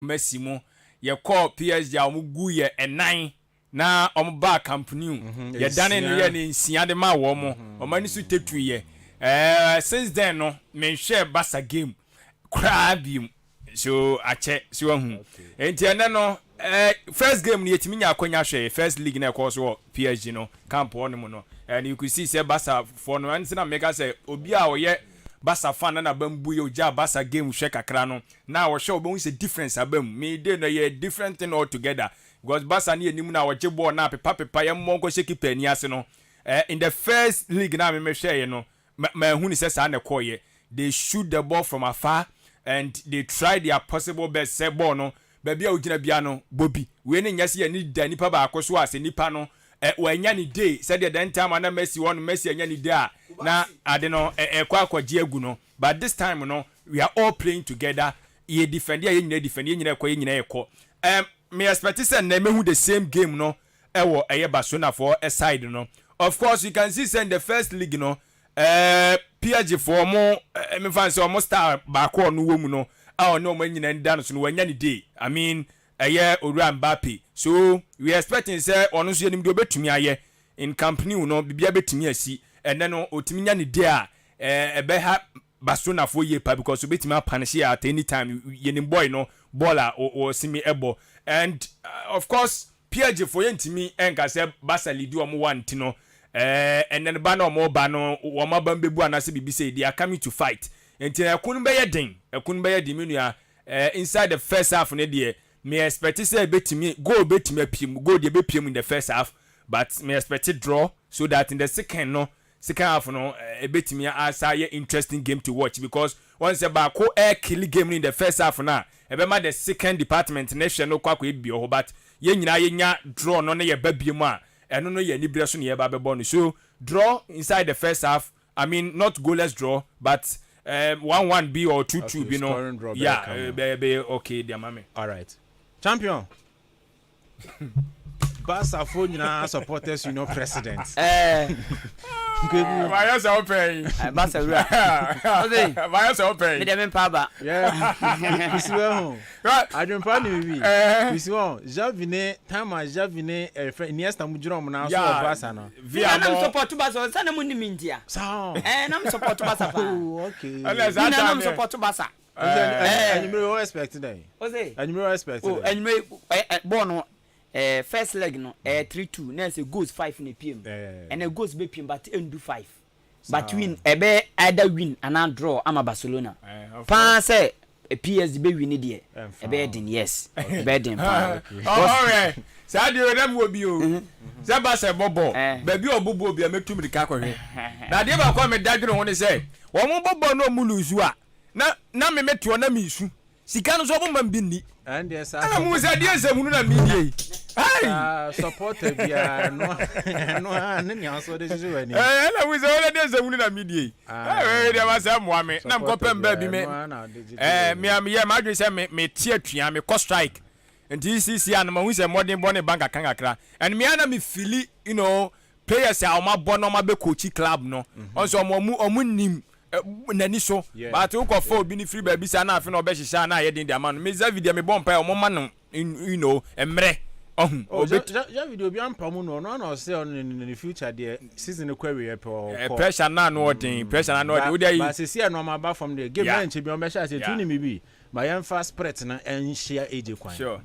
Messi mo ye call PSG a mo gu ye enan na om ba company ye dane no ye ne nsia de ma wo mo omani su tetu ye since then no me share Barca game crab so ache so hu enti ene no first game ni yetimi nya akonya hwe first league na call so PSG no camp on mo no and you could see say Barca for no and na make say obi a oye Barca fan na bambu ye oja Barca game hwe kakra no na wo hwe obo say difference abam me dey no ye different thing altogether because Barca na enim na wo je ball na pepa ye monko shake pani ase no in the first league na me hwe ye no ma hu ni say sa na call ye they shoot the ball from afar and they try their possible best say ball no baby a ugina bia no bobi we ne nyase ye ni da nipa ba akoso ase nipa no wanya ni day said the time na Messi won Messi anya ni day na ade no kwa akwaje agu no but this time no we are all playing together ye defend ye nyina kwa ye nyina ekọ me expect say na mehu the same game no ewo eye Barcelona for a side no of course you can see say in the first league no PSG for mo me fan say almost star ba ko no wo mu no no man nyina nda no so no wanya ni day I mean Ora Mbappe so we expecting say ono so yenim de obetumi aye in company no bibia betumi asi and then otumi nya ni day ebe ha Barcelona for ye pa because obetumi apanish at any time yenim boy no baller or simi ebo and of course PSG for yentimi enka say Barca lead o mo want no and then ba no mo ba no wo ma ba mbebu anase bibi say they are coming to fight enti ekunu be ye din menua inside the first half ne de me expect say betimi apim goal de bepiem in the first half but me expect draw so that in the second half no betimi asa ye interesting game to watch because once ba ko kill game in the first half na ma the second department nation no kwakwa ebio but ye nyina ye nya draw no na ye babiem a eno no ye ni bre so ne ye ba bebo no so draw inside the first half I mean not goalless draw but 1-1 B or 2-2 okay, you know yeah be okay dear mama all right champion Barca for nyina supporters you know president why are so paying Barca why are so paying me dem pa yeah you see well I don't plan we you see well Javine Iniesta mu juro mu na so Barca no via no support Barca sana mu ni mindia so na me support Barca pa okay na me support Barca anymore expect today ose anymore expect today anymore born first leg no 3-2 na say goals 5 na pm and a goals be pm but end do 5 but win ebe either win and draw ama Barcelona pa say PSG be win there ebe din yes ebe din pa alright say dey dem wo bi o say Barca bobo baby obobo obi ametum rika kwahwe na dey ba kwa me dadwene ho ne say wo mo bobo no mu luzu a na me meto na me isu sika no so bo man bi ni and yes I mu say dey zemunu na me die ai support bia no ne nya so dey juju ani na mu say dey zemunu na me die dey ma say mo ame na ko pem ba bi me me am ye ma dwe say me tie atua me ko strike and DCC and ma hu say modern born bank kan akra and me ana me feel you know players are ma born no ma be coach club no also omu nim nani so but who go for bi free baby say na afi na obehihia na ye din dia man me za video me bomb pa o mo man you know emre ja video bi ampa mu no na say on in the future there season kwa we pressure na no odin pressure na no odin we dey but say no ma ba from the game na nche bi on be sha say tuni me bi my yan fast spread na en share AJ kwan sure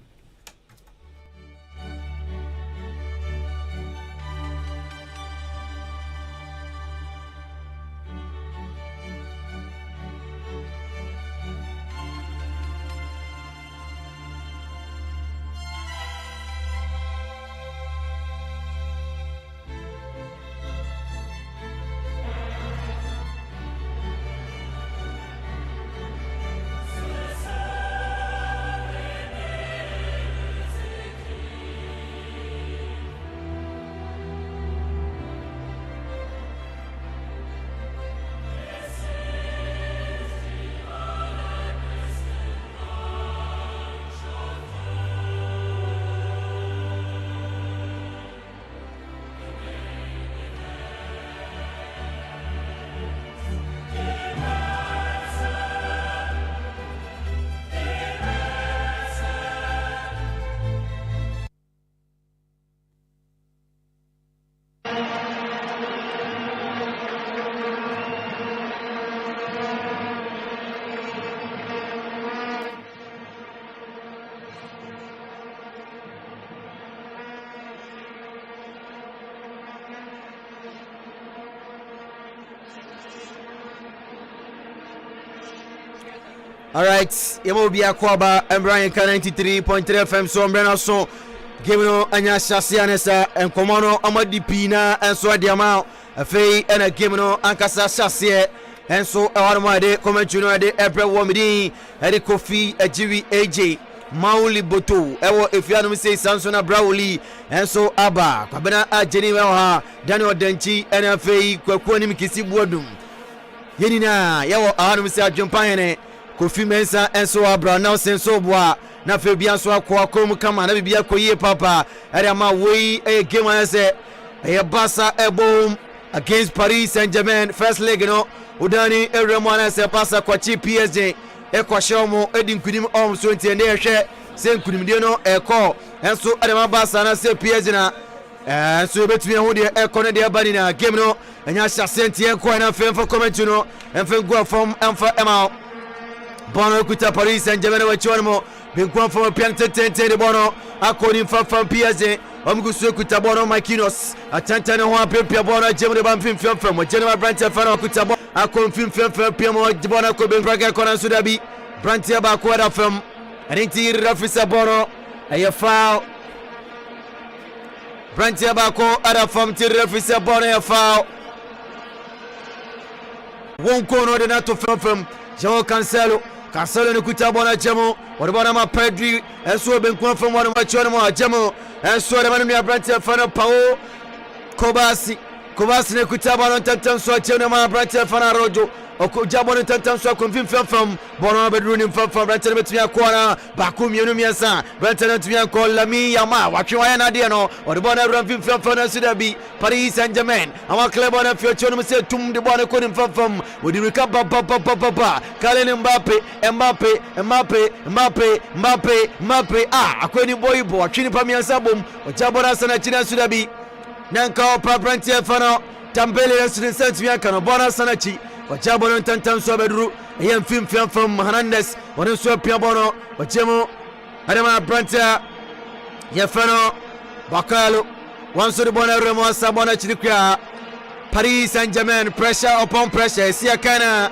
Alright, yemo bi akwaba Ahenkan 93.3 FM so mbrana so game no anya hyase anesa enkomo no amadi pina enso adiama afei ena game no ankasa hyase enso ewarmo ade commentary no ade ebre wo midi ade Kofi Ajiwi AJ Mauli Boto ewo efianu sei sanso na Brawli enso aba kwabena ajeni we ha Daniel Denchi ena afei kwaku anim kisi buodum yenina yawo ahanum sei adwempan ne Kofi Mensa enso abra now senso boa na fe bia so akwa kom kama na bibia koyie papa area ma we game ase Barca ebom against Paris Saint-Germain first leg no udani eremo na se passa kwachi PSG ekwashomo edinkunim so ntie ne hwe se nkunimde no eko enso area Barca na se PSG na enso betumi ho de eko ne de bani na game no anya hyase ntie ko na fe for comment no enfe go from enfa ema Bono kuta Paris Saint-Germain wachonmo binkwan from piantete de Bono akoni from PSG omgusu kuta Bono Makinos atantane ho apepia Bono jemre bamfim from general branch fana kuta Bono akonfim piamo Bono ko benkraka kona sudabi branch ba ko da from anti rafisa Bono aye foul branch ba ko ada from ti rafisa Bono aye foul won kono de nato from João Cancelo no kuta Bono jemo Bona ma Pedri enso benkwan from one macho no jemo enso de manu branch fana Pau Kobasi ne kuta Bono tantan so jemo ma branch fana Rojo okuja Bono tantan so confirm from Bono bedroom from branch betumi akwana baku mienu miensa branch betumi akola mi yama watwe na de no Bona run from Sudabi Paris Saint-Germain ama club Bono future no say tum de Bono ko from wodi rika papa Kylian Mbappe akweni boybo watwe pa miensa bom oja Bono sana china Sudabi nanka pa branch fana Tambele student mi aka no Bono sana chi wacha Bono tantan so bedru yem film from Hernandez Bono so pia Bono wachemo adama brancha ye fano bakalo wanso de Bono remo sa Bono chirikwa Paris Saint-Germain pressure upon pressure sia kana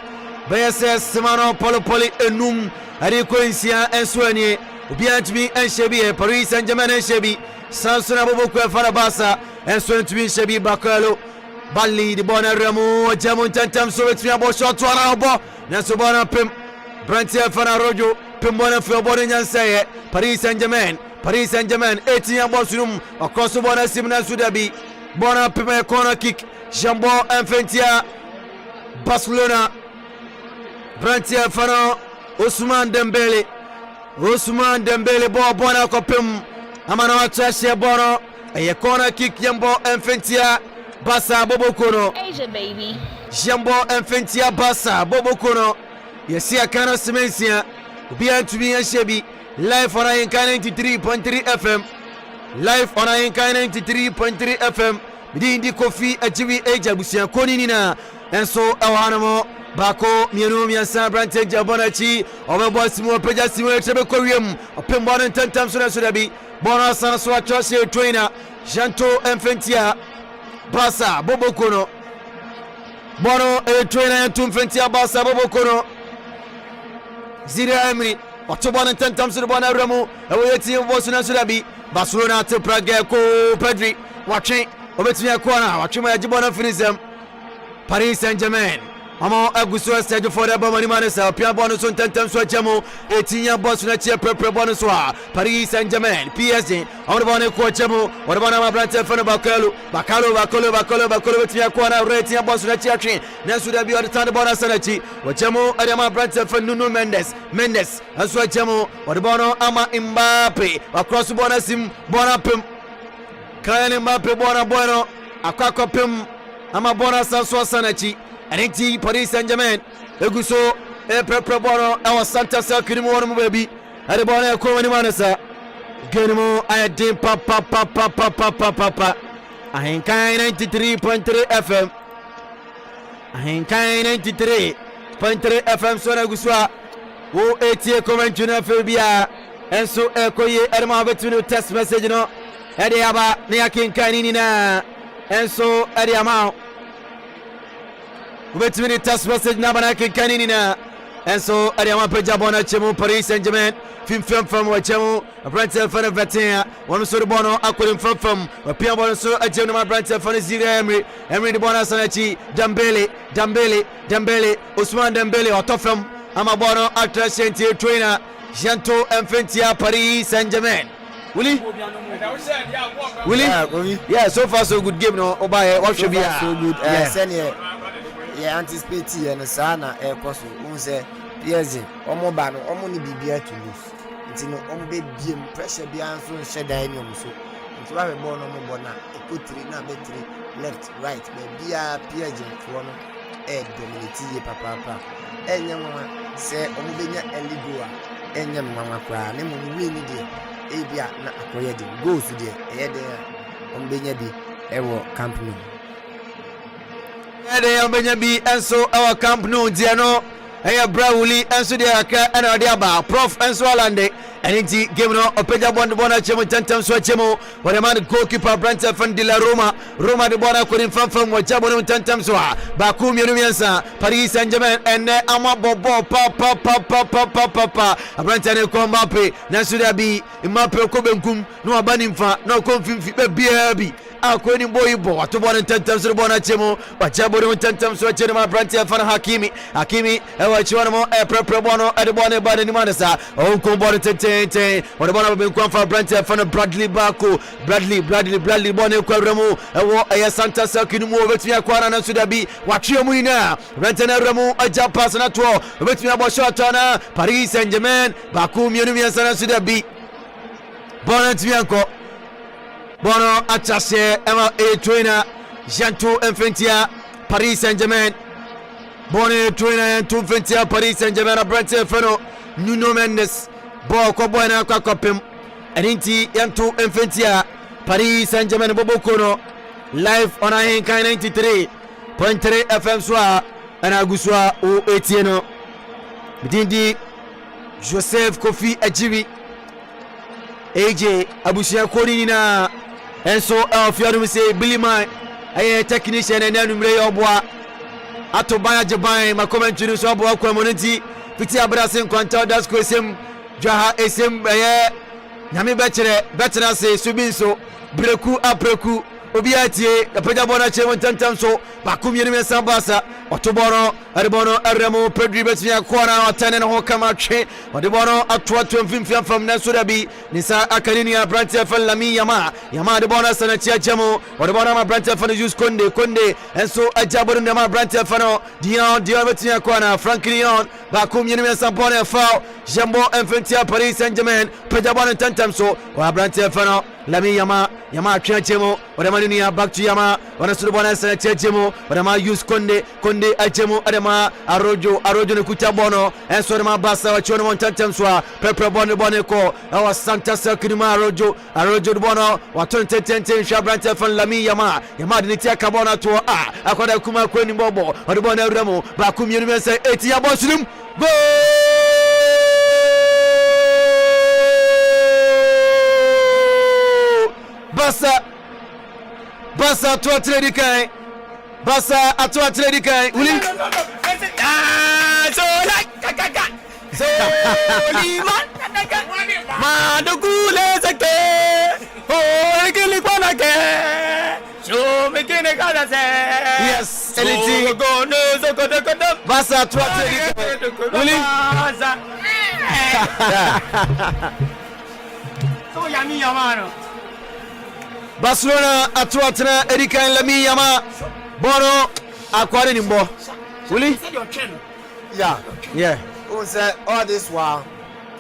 BSS semano poli enum ari ko insia ensuani obiantimi enhyebi Paris Saint-Germain enhyebi Sansona boboku fara Barca ensuantimi enhyebi bakalo Bali di Bono remo jamun tantam so betumi abo shot wala obo na so Bono pem brantia fana Rojo pem Bono fi Bono nyansaye Paris Saint-Germain etinya bosunum across Bono simna Sudabi Bono pem corner kick Jambo Infentia Barcelona brantia fana Ousmane Dembele Bono ko pem amana wacha Bono e corner kick Jambo Infentia Barca Bobokono Asia baby Jambo Infentia Barca Bobokono yesi akana semensia ubia to be shebi live on Ahenkan 93.3 FM bidi ndi Kofi Ajiwi AJ busia koni nina enso awanamo bako mienu miasa branche jabonachi obebo simu peja simu etebe koriem opem Bono tantam so na bi Bono sana so achose trainer Janto Infentia Barca Bobokono Bono trainer to Infentia Barca Bobokono Zira Emery Bono tantam so Bono remo eweti bosu na Sudabi Barcelona to Prague ko Pedri watching obetumi akwana watching ma Bono finism Paris Saint-Germain Amo aguso stage for the Bomani Manesa Pia Bono so tantam so jamo etinya bosu na che prepare Bono so Paris Saint-Germain PSG on Bono ko jamo Bono ma branch fana bakalo betumi akwana etinya bosu na che na Sudabi on stand Bono sanachi wajamo adama branch fana Nuno Mendes aso jamo Bono ama Mbappe across Bono sim Bono pem Kylian Mbappe Bono akwa pem ama Bono sanso sanachi Anti Paris Saint-Germain eguso prepare Bono our Santa Sakrimu wonu baby ade Bono ko wani manasa genimo ayadin papa Ahenkan 93.3 FM Ahenkan 93.3 FM so na guswa wo etie comment na febia enso ekoye erma betunu text message no ade aba ne Ahenkan ni na enso ade ama ubetumi test message na bana Ahenkan ni na enso adiama peja bona chemu Paris Saint-Germain fimfam wa chemu Brentford fan vetin wonu so de bono akolim fam wa pia bono so ajemu ma Brentford fan zira Emery de bona sanachi Dembele Ousmane Dembele otofam ama bono attractive trainer Janto Mfentia Paris Saint-Germain. Willie? Yeah, so far so good game no. Obaye, what should be so good. Yeah, anticipate and sana koso. Unse PSG, omo ba no, omo ni bibia to lose. Nti no omo be biem pressure bia so sheda any omo so. Nti ba be ball no mo na ekotiri na be 3 left right be bia PSG for no dominate ye papa. Enya mama se omo be nya eligo a enya mama kwa ne mo win ni ebia na akoye de goals de eyede ombenya bi ewo Camp Nou eyede ombenya bi enso ewo Camp Nou de no eya Brawley enso de aka na de aba prof enso Alande eniti game no opeja bond bona chemo tentem so chemo wore man goalkeeper Brentford fan de la Roma de bona ko fam wo chabo no tentem so ba ku mienu miensa Paris Saint-Germain ene ama bobo pa Brentford ko Mbappe na so da bi Mbappe ko benkum no abani mfa no ko mfimfi be bia bi akoni boy bo wato bona tentem so bona chemo ba chabo no tentem so chemo ma Brentford fan Hakimi e wa chiwana mo e prepare bono e de bona ba ni manasa o ko bona tentem wọ́n bọ́n abẹ́ nkwan fa Brentford fan Bradley baako Bradley bọ́n ekwa remu ẹwọ́ ẹyẹ Santa Selkin mu obetumi akwana na nso dabi watwe mu ina Brentford na remu agya pass na to obetumi abɔ shot na Paris Saint-Germain baako mienu miensa na nso dabi bọ́n ntumi ankɔ bọ́n akyase ɛma trainer Janto Mfentia Paris Saint-Germain bọ́n trainer Janto Mfentia Paris Saint-Germain na Brentford fan Nuno Mendes ball ko boy na kwakopem eninti yanto Mfentia Paris Saint-Germain boboko no live on Ahenkan 93.3 FM soa ana guswa o etieno bidindi Joseph Kofi Ajibi AJ abusia koni na enso afiadu mi say Billyman aye technician and numre oboa ato baya jeban ma commentary so oboa ko monenti fiti abrasin kwanta das ko sem Jaha esem nyame betre se subinso breku apreku obiatie apeja bona chemo tantam so bakumye ne sambasa otoboro arebono aremo pedri betia kora otane no kama twe odebono atwato mfimfia fam na so dabi nisa akanini ya Brentford fan Lami Yama de bona sana chia chemo odebono ma Brentford fan use konde enso ajaboro ne ma Brentford fan Dion betia kora Franklin bakumye ne sambona fa Jambo Mfentia Paris Saint-Germain peja bona tantam so wa Brentford fan Lami Yama chemo odema ni ya back to Yama wana so bona sana chia chemo odema use konde achemo adema arojo ne kuchabono enso de mabasa wachono montantem so prepare bone ko awa Santa Selkinima arojo de bono waton tenten Brentford fan Lami Yama de nitia kabona to akoda kuma kweni bobo ode bona remo ba kumienu mense eti ya bosulum go Basa to atletikai Basa ato atletikai uli so like so liman madugule zake oh ikili kwana ke so mekene kada se yes eliti go no so kodo Basa ato atletikai uli Basa so yami yamano Barcelona atwatna Ahenkan Lami Yama bono akware nimbo uli yeah unse all this while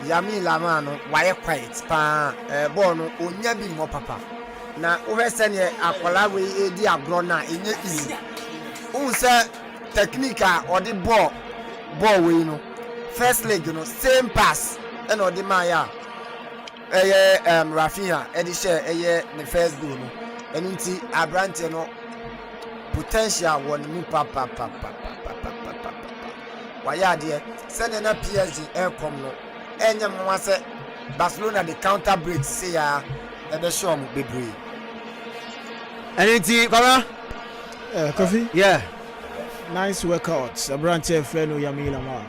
Yami Lamano why quiet pa bono onya bi mo papa na uhese ne akwala we edi agro na enye easy unse technique or the ball we no first leg you know same pass and or the maya Rafinha edi share the first goal no enunti Abrante no potential one mu papa waya de send na PSG come no enya mwa se Barcelona the counter break say ya e show am bebre enunti baba Coffee yeah nice workouts Abrante Feno Yami Lama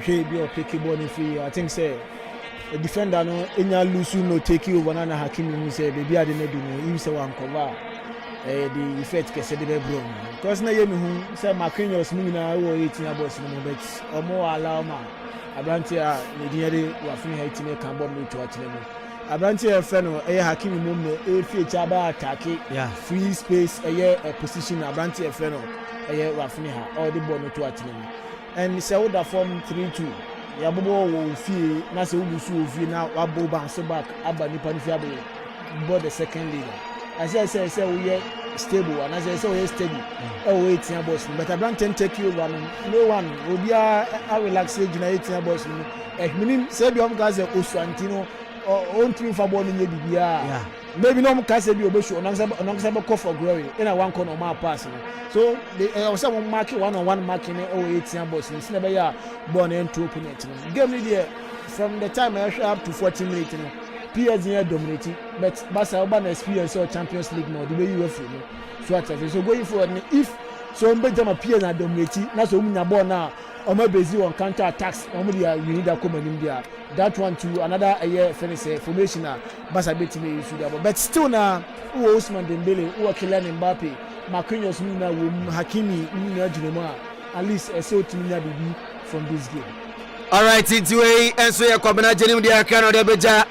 he be or pick ball in free. I think say a defender no enya lose no take over na Hakimi mu say baby ade na do no you say wan cover the effect kese de be bro because na yemi hu say Marquinhos mu na wo 18 boss no but omo allow ma abranti a ne diere wa fini ha itime kan bomb to atene mu abranti e fe no Hakimi mu no e fi chaba attack free space a position abranti e fe no wa fini ha all the ball to atene mu and say would form 3-2 ya bobo wo fie na say wo su fie na wa bo bounce back aba nipa ni fie aba board the second league as I say we stable and as I say we steady we 18 boss but abranti take you over no one obi a relax age na 18 boss no minim say bi om ga say Osuantino on team for ball ni bibia maybe no ka say bi obeshu onam be call for glory in a one corner ma pass no so they also mark one-on-one marking 18 boss no say be ya ball na to opponent no game ni there from the time I up to 40 minutes no PSG dominating but Barca urban experience or Champions League no the way you feel no so at so going forward if so mbejama PSG dominating na so munya ball na omo bezi on counter attacks omo dia we need that come in there that one to another finish formation na Barca betime issue there but still na Ousmane Dembele Kylian Mbappe Marquinhos na Hakimi na Junema at least so timinya bibi from this game. All right, it's way and so ya kwabena jeni dia kana de beja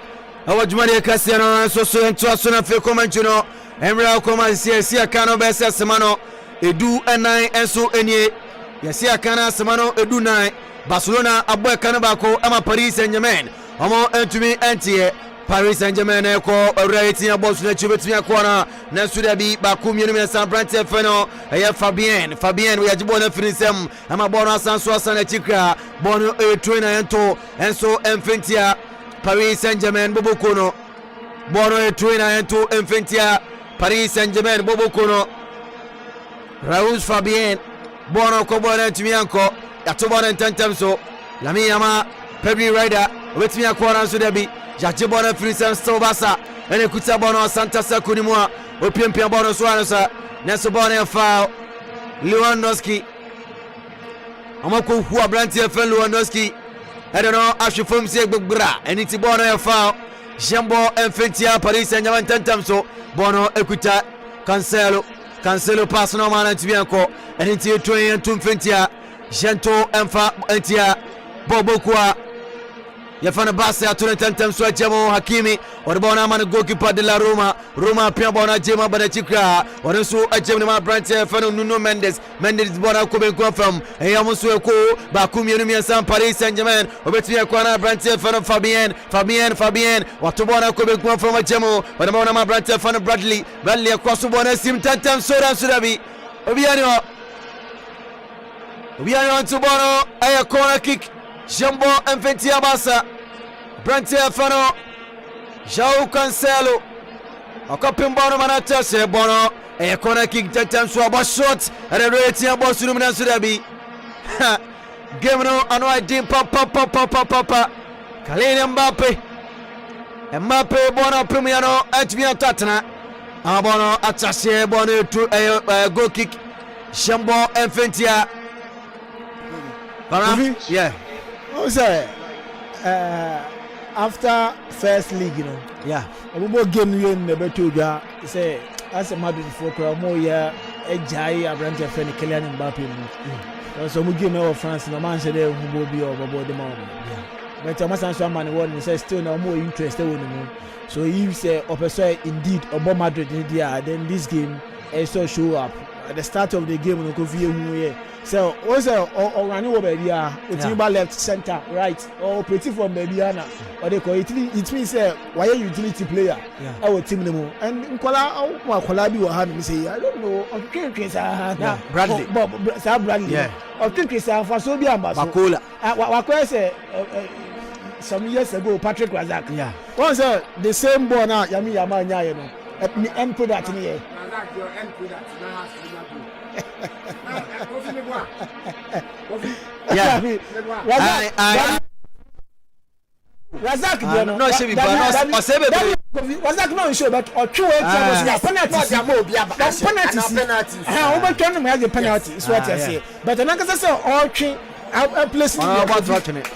awajuma de kasiano so ento aso na fe comment no emra koma sia kana be se semano edu enan enso enie ya kana semano edu nine Barcelona abo kana bako ama Paris Saint-Germain omo entumi entie Paris Saint-Germain ko already na boss na chubetumi akona na suda bi baku mienu na San Francisco feno Fabien we ajibo na finisem ama bono asanso asana chikra bono trainer ento enso emfentia Paris Saint-Germain bobokono bono trainer ento emfentia Paris Saint-Germain bobokono Raoul Fabien bono ko bono ntumi anko yatobono ntantamso lami ama Pedri Rider wetumi akona suda bi Jaji bona Finisem still Barca ene kuta bona Santa Sakuni mwa opiempia bona Suarez neso bona foul Lewandowski amako hu abranti efen Lewandowski I don't know ashifom se gbogbra eni ti bona foul Jambo enfentia Paris Saint-Germain tantamso bona ekuta Cancelo pass no man antibianko eni ti toyen tumfentia Gento enfa entia Bobokwa Yafana Barca atune tantem so ajamo Hakimi orbona man goalkeeper de la Roma pia bona jema bana chikra orenso ajemo ma branch fano Nuno Mendes bona ko ben confirm eyamuso ko ba kumienu miensan Paris Saint-Germain obetia ko na branch fano Fabien wato bona ko ben confirm ajemo bona ma branch fano Bradley ko so bona sim tantem so ran surabi obiano to bona aya corner kick Jambo enfentia Barca Brantia Fano João Cancelo Okapimbono manata se bono e corner kick tatam so about shot and the rating about Sunumna Sudabi game no ano idea papa Kylian Mbappe bono premiano atbia tatna abono attache bono to goal kick Jambo enfentia yeah. Oh, say, after first league, you know. Yeah. About game you never told ya. Say, as a Madrid for more year, a jai abranti friend Kylian Mbappe. So we give no France. No man said they will be over the moment. But I must answer man one say still no more interested in him. So if say opposite indeed about Madrid in there, then this game also show up at the start of the game. No go view so also running over here with left center right or pretty from Mediana or they call it means why utility player our team name and Nkola bi wa say I don't know of Bradley of think is for so be Bakola Wakola say some years ago Patrick Razak once the same ball now Yami Yama you know end product in here your end product now has to Razak no she be Razak no show but or two penalty how much can have the penalty is what I say but another say all three I place about watching it.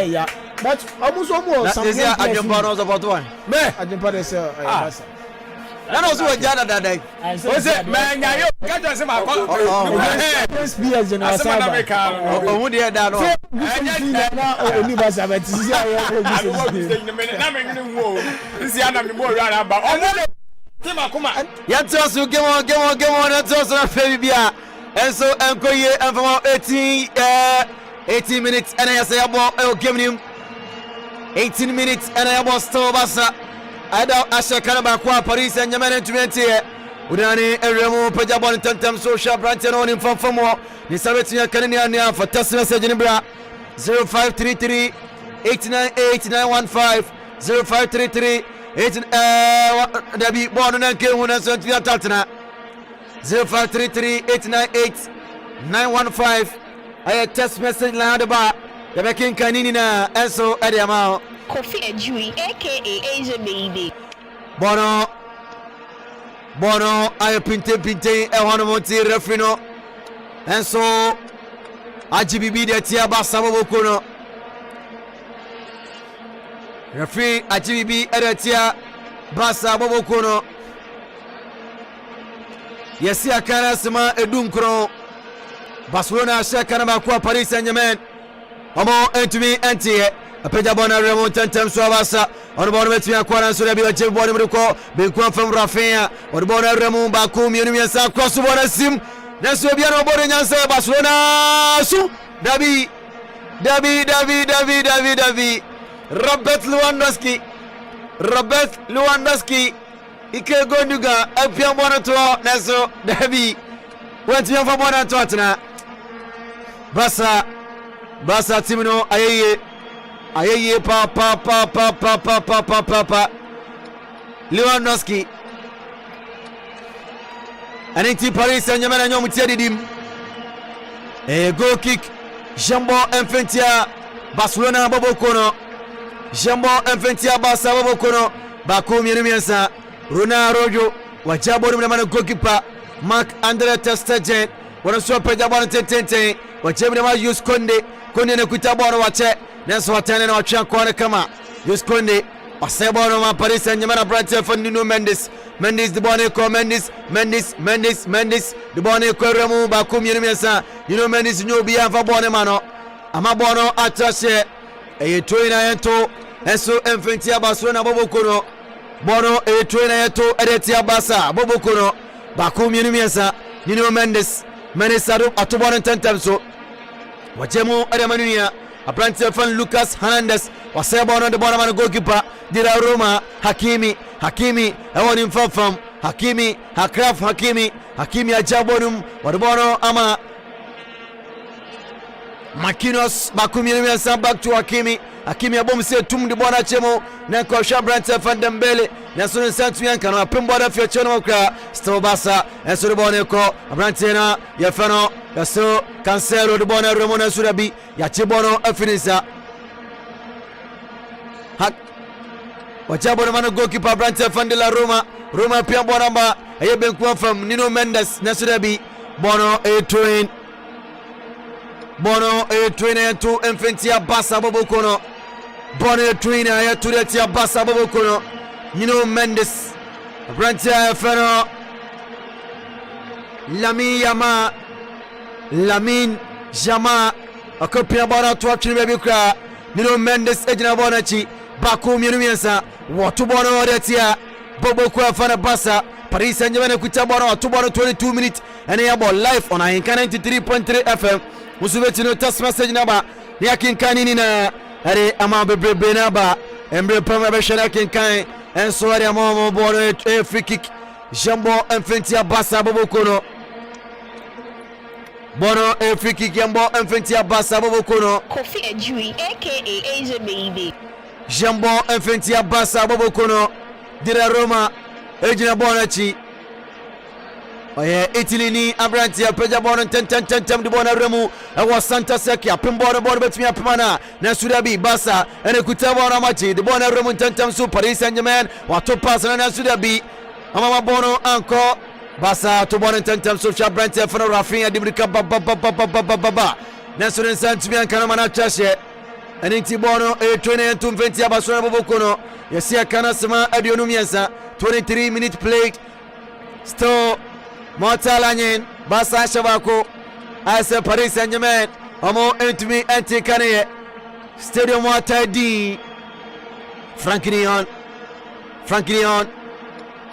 Yeah. But almost some. This is a jump on about one. Me, I jump on this. That was what Jana that day. Was it man? You got to say my PS in our side. Oh, would you that? Yes, you come on. That's also a baby. And so I'm going and from 18 minutes, and I say about giving him 18 minutes, and I was still basa. I don't Asha Kanabakwa, Paris and Yaman to Mentia. Udani, Remo, Pajabon, Tantam, Social Branch, and on him from more. Nisabetia Canadian for test message in Bra 0533 898 915 0533 8 born and came when I sent to Tatana 0533 898 915. I had test message loud about the making Kanina and so at the amount. Kofi Ejui, aka Asia Baby. Bono, I pinte, and one of the refino, and so IGBB the Tiaba Samokono. Referee IGBB Eretia Basa Bobokono. Yesi Akara Sima Edunkro Barcelona Shakanabakwa Paris Saint-Germain. Omo entumi entie. Apeja bona remont tentem swabasa on bona betumi akwara so da bi oje bona mriko be kwa fam Rafinha on bona remont ba ko mienu miensa cross bona sim na so bia no bona nyansa Barcelona su David Robert Lewandowski ike gonduga apia bona to na so David wenti fa bona to atna Basa timino ayeye pa Lewandowski anenti Paris Saint-Germain anyo mutiadidim goal kick Jambo Infantia Barcelona Bobokono Jambo Infantia Barca Bobokono Baku miensa Ronaldo wajabo ni mwana goalkeeper Marc-André ter Stegen wana so peja bwana tentente wajabo ni mwana Yus Konde ne kutabora wache Nenso watene na wachia kwane kama Yuskonde Wasebo no Paris Saint-Germain Branche for Nuno Mendes the bone ko Mendes the bone ko Remu ba ko mienu miensa Nuno Mendes nyo bia fa bone mano ama bono atashe toina yento enso Infantia Barcelona Bobokono bono toina yento edetia Barca Bobokono ba ko mienu miensa Nuno Mendes adu atobone tentamso wajemu edemanuia Apprentice fan Lucas Hernandez waseba on the bottom of goalkeeper Dira Roma Hakimi I want him from Hakimi ajabonum wadabono ama Makinos Bakumi back to Hakimi abom se tum de bona chemo na ko Apprentice fan Dembele na so nsantu yanka na pembo da fie chono kra still Barca and so de bona ko Apprentice na ya fano so Cancelo de bona Ramona Surabi ya chibono afinisa hak wachabo na goalkeeper Apprentice fan de la Roma pia bona ba ayeben kwa from Nuno Mendes na Surabi bono to Infantia Barca Bobokono bono trainer ya turetia Barca Bobokono Nuno Mendes Apprentice fano Lamin Jama akopia bora to atwini bebi kra Nuno Mendes ejina bona chi Baku mienu miensa watu bona odetia Bobo kwa fana Barca Paris Saint-Germain kuta bona watu bona 22 minutes and ya ball live on Ahenkan 93.3 FM musubeti no test message naba ni Ahenkan ni na are ama bebrebe naba embre pama be shara Ahenkan en so are ama bona free kick Jambo Infantia Barca Bobokono bono free kick Jambo Infantia Barca Bobokono Kofi Ejui aka Asia Baby Jambo Infantia Barca Bobokono Dira Roma ejina bona chi oye Italy ni Abrantia peja bona tentem de bona Remu wa Santa Seki apembona bona betimi apemana na Sudabi Barca ene kutabona machi de bona Remu tentem su Paris Saint-Germain wa to pass na Sudabi ama bono encore Barca to bona tentem su Abrantia fana Rafinha dibrika baba nanso ne nsa ntumi anka no ma no atwa ɛne nti bɔɔ no ɛyɛtwe ne yɛntom fɛnti Barcelona bɔbɔko no yɛsi aka no asɛma aduonu mmiɛnsa 23 minutes played still mortal anyen Barca ahyɛ baako ayɛ Paris Saint-Germain ɔmo ɛntumi ɛnte ka ne yɛ stadium ata din Frankie Lyon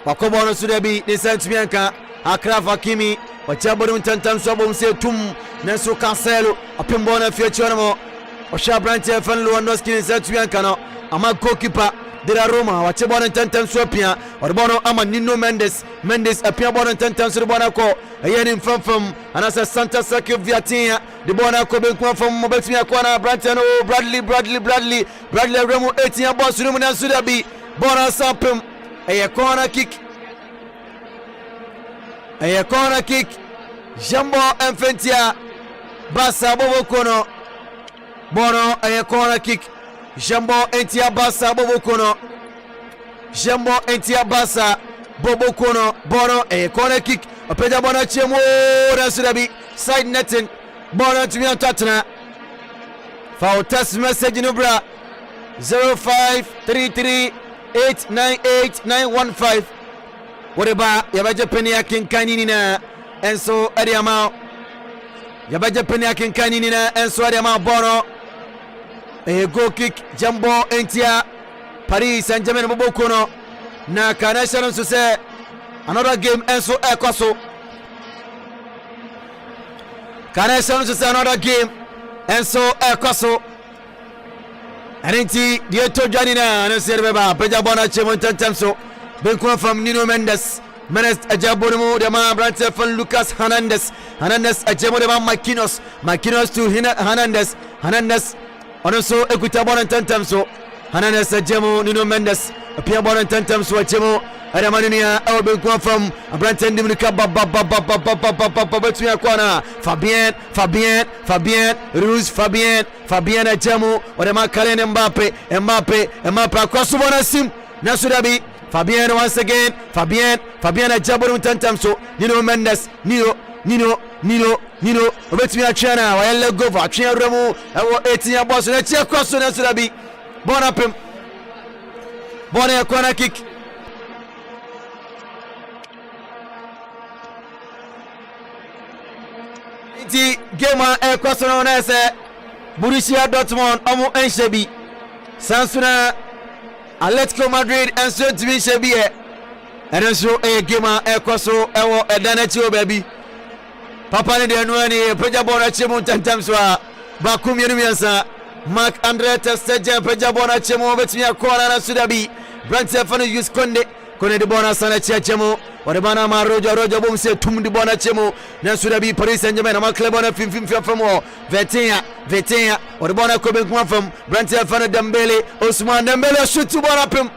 wakɔ bɔɔ no so da bi ne nsa ntumi anka Akraf Hakimi wɔkyɛ bɔ no ntantam so abɔm sɛ tum nanso Cancelo apem bɔɔ no afie akyi hɔ no mɔ ɔhyɛ aberanteɛ fɛn Lewandowski ne nsa ntumi anka no ama goalkeeper de la Roma wɔkyɛ bɔɔ no ntantam so apia ɔde bɔɔ no ama Nuno Mendes apia bɔɔ no ntantam so de bɔɔ no akɔ ɛyɛ ne mfamfam anaasɛ Santa Sakio Viatinha de bɔɔ no akɔ benkum afam mɔbɛtumi akɔ na aberanteɛ no Bradley awura mu 18 bɔɔ so no mu nanso da bi bɔɔ no asa apem ɛyɛ corner kick Jambo Mfentia Barca boboko no bono ɛyɛ corner kick Jambo entia Barca boboko no bono ɛyɛ corner kick ɔpɛgya bono akyɛm nanso dabi side netting bono ntumi antatena foul test message no bra 0533898915 wode ba yɛbɛgye pɛne akenkan nyinaa ɛnso ɛde ama yɛbɛgye pɛne akenkan nyinaa ɛnso ɛde ama bɔno ɛyɛ goal kick Jambo entia Paris Saint-Germain bɔbɔko no na kana hyɛ no nso sɛ another game ɛnso ɛkɔ so ɛne nti deɛ ɛtɔ dwa nyinaa ne nso yɛde bɛba pɛgya bɔno akyɛ mu ntantam so benkum from Nuno Mendes ajabo mu de ma aberanteɛ fɛn Lucas Hernandez ajabo de ma Marquinhos to Hernandez ɔno nso ekuta bɔno ntantam so Hernandez ajamo Nuno Mendes apia bɔno ntantam so ajamo adama nua ɛwɔ benkum from aberanteɛ ndim nika betumi akɔ na Fabien ajamo ɔde ma Kylian Mbappe akɔ so bɔno sim nanso dabi Fabien once again Fabien ajabo ntantam so Nuno Mendes Nino obetumi atwena wa yɛlɛ go for atwena remu ɛwɔ 18 abɔ so na tie kɔ so na so dabi bɔna pem bɔna corner kick iti game a ɛkɔ so no na sɛ Borussia Dortmund ɔmo ɛnhyɛ bi sansuna Atletico Madrid enso ntimi hye bi e ene so game a ɛkɔ so ɛwɔ ɛdan akyi o baabi papa ne de no ani pɛgya bɔɔl akyi mu ntantam so a baako mienu miɛnsa Mark Andre ter Stegen pɛgya bɔɔl akyi mu betumi akɔ na so da bi Brantse fa no use Konde de bɔɔl asana akyi mu ɔde bana ma Rojo bom se tum de bɔɔl akyi mu na so da bi Paris Saint-Germain na ma club na fimfim fam o Vitinha ɔde bɔɔl akɔ benkum afam Brantse fa no Dembele Ousmane Dembele shoot bɔɔl apem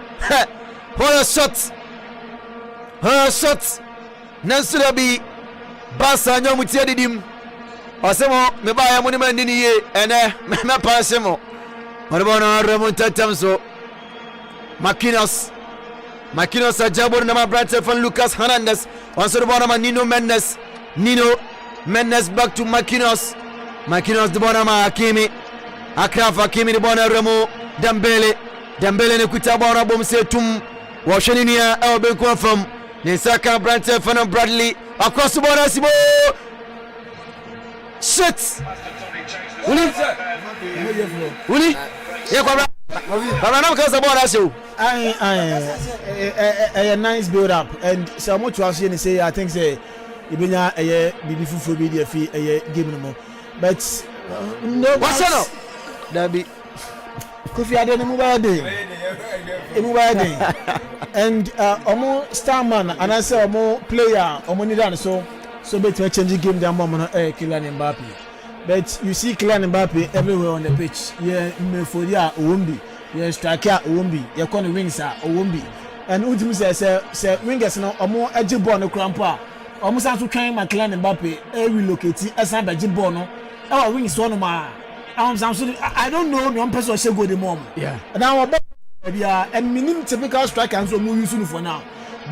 what a shot na so da bi Barca nyo mutie didim osemo me ba ya mo ni man ni ye ene me pass mo ɔde bɔɔl no remontatam so Marquinhos ajabo na ma Brantse fan Lucas Hernandez onso de bɔɔl ma Nuno Mendes back to Marquinhos de bɔɔl ma Hakimi Akraf Hakimi de bɔɔl remo Dembele ne kuta bɔɔl bom se tum wo hwɛ ni a ɛwɔ benkum afam ne saka Brantse fan Bradley across the border Sibo shit Uli yeah kwa baba na because the border show a nice build up and so much was here say I think say ibenya bibi fufu bi dey fi game no more but no what's up that be Kofi Adeyemi mobile day and omo star man and I say omo player omo need and so bet we change game the mom no Kylian Mbappe but you see Kylian Mbappe everywhere on the pitch yeah meforia owombi yeah striker owombi yeah corner wings owombi and ultimate say wingers no omo age ball no crampo omo san so twan ma Kylian Mbappe relocate asan ba age ball no e wings one ma I don't know no person say go the mom. Yeah. Now and minimum typical striker and so more useful for now.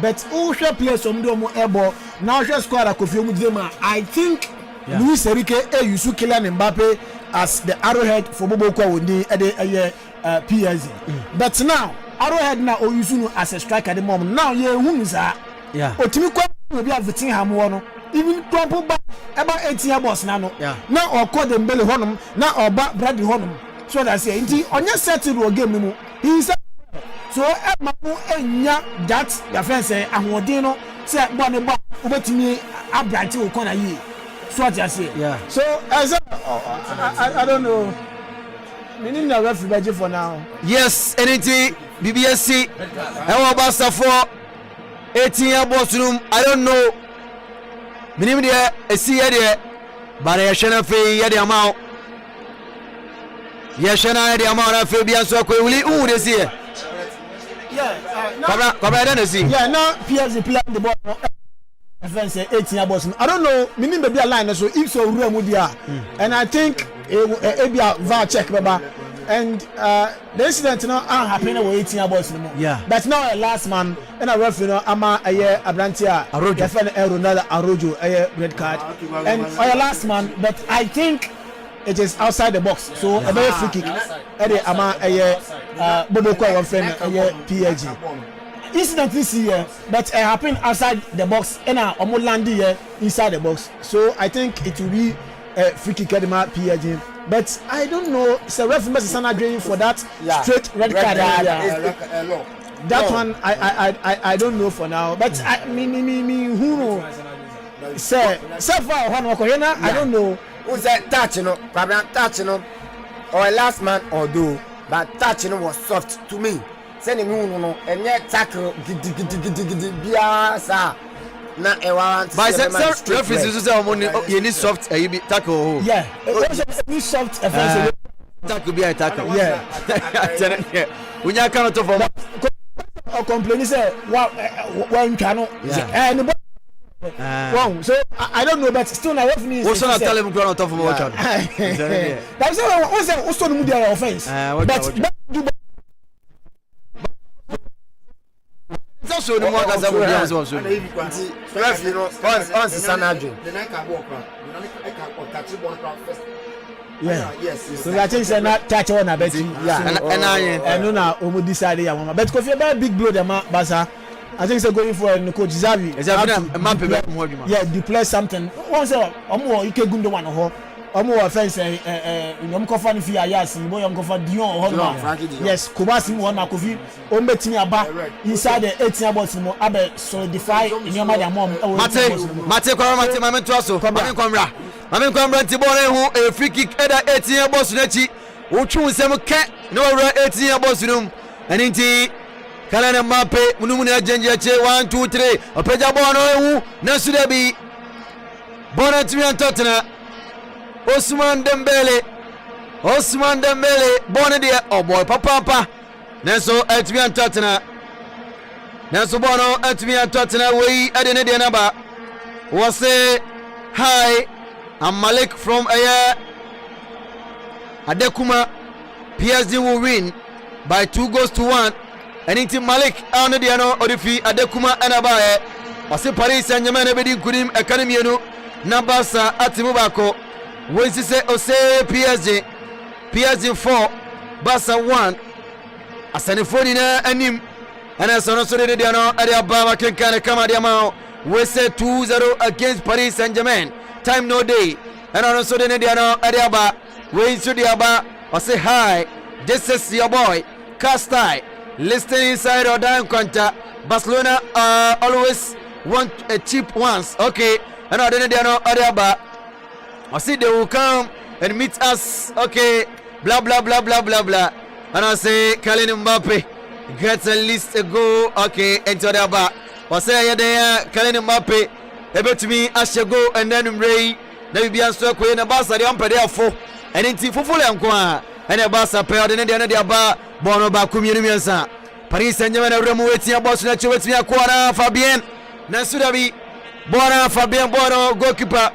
But all share players some do more air ball. Now just squad a Kofi Mudema. I think Luis Enrique use Kylian Mbappe as the arrowhead for Bobo Kwawundi at the PSG. But now arrowhead now or use as a striker at the moment. Now who is that? Yeah. Otimi will be visiting Hamuano. Even Trump about 18 boss now. Now or call them Belly Honum, now or Bradley Honum. So that's it. On your set to game, he said. So Mamu enya that the friend say Ahmodino say Bonne Ubetimi Abranti Okona yi. So what you say? Yeah. So as I don't know. Meaning the referee for now. Yes, anything BBSC. How about for 18-year boss room? I don't know. Minimum there, I see here, but I shall not pay the amount. Yes, the amount of Fabian so quickly. Who is here? Yeah, now PSG play the ball. Friend say 18 boss. I don't know. Meaning maybe a line so if so room with and I think it be a VAR check, baba. And the incident now happening with 18 boss anymore. Yeah. But now a last man and a ref, ama a year Abrantia, Ronaldo Arojo, a red card, and a last man. But I think it is outside the box, so a very free kick. Eddie ama a year Bobo Kwa friend a year PSG. Incident this year, but it happened outside the box and almost landed here inside the box. So I think it will be a free kick at the PSG. But I don't know. It's a referee Sana drain for that straight red card. That one I don't know for now. But I who know? Say far one I don't know. Who's that touching? Touching or a last man or do, but touching was soft to me. Sending me and yet tackle biasa. Na ewa by referees is you need soft you be tackle. Yeah, need soft offensive tackle be a tackle. Yeah. When you cannot for or complain say one cannot and wow, so I don't know, but still I referee what's not tell him on top of watch out. That's also the offense. But so the more as I would also so once Sana dream yes so I think say not touch on a bet and no na omo decide ya mama but Kofi be big blow dem Barca I think so going for Coach Xavi yeah deploy something once omo ike gundo one ho omo offense nyom kofa no fi ayasi mo yom kofa Dion ho yes Kubasi mo na Kofi o mbetimi aba inside the 18 box mo abe solidify nyoma dia mom Mate mame to aso mame kwamra nti ball hu a free kick eda 18 box na chi wo twu nsem ke no wura 18 box num aninti Kylian Mbappe munum na agenge che 1 2 3 opeja ball no hu na su da bi ball timi antotena Ousmane Dembele born there oh boy papa Nenso etimi antotena Nenso bono etimi antotena we adene de naba was say hi I'm Malik from Adekuma PSG will win by 2-1 and into Malik on the ano odifi Adekuma anabae was say Paris Saint-Germain ebedi kunim academy no nabasa atimu bako when she say PSG 4 Barca 1 asanifoni na anim ana sono so de ano ade abama kenkane kama de amao we say 2-0 against Paris Saint-Germain time no day and on so de ano ade aba we so de aba I say hi this is your boy Castai listening inside or down counter Barcelona always want a cheap ones okay and on de ano ade aba I see they will come and meet us. Okay, blah blah blah blah blah blah. And I say Kylian Mbappe gets at least a goal. Okay, enter the bar. I say there Kylian Mbappe able to me as you go and then Ray. Now we be answer ko na Barca dey am pede afo. And nti fofole enko a. And the Barca pay the na the bar bono ba kumienu miensa. Paris Saint-Germain remo wetin boss na che wetin akwa Fabien. Na sudabi bona Fabien bono goalkeeper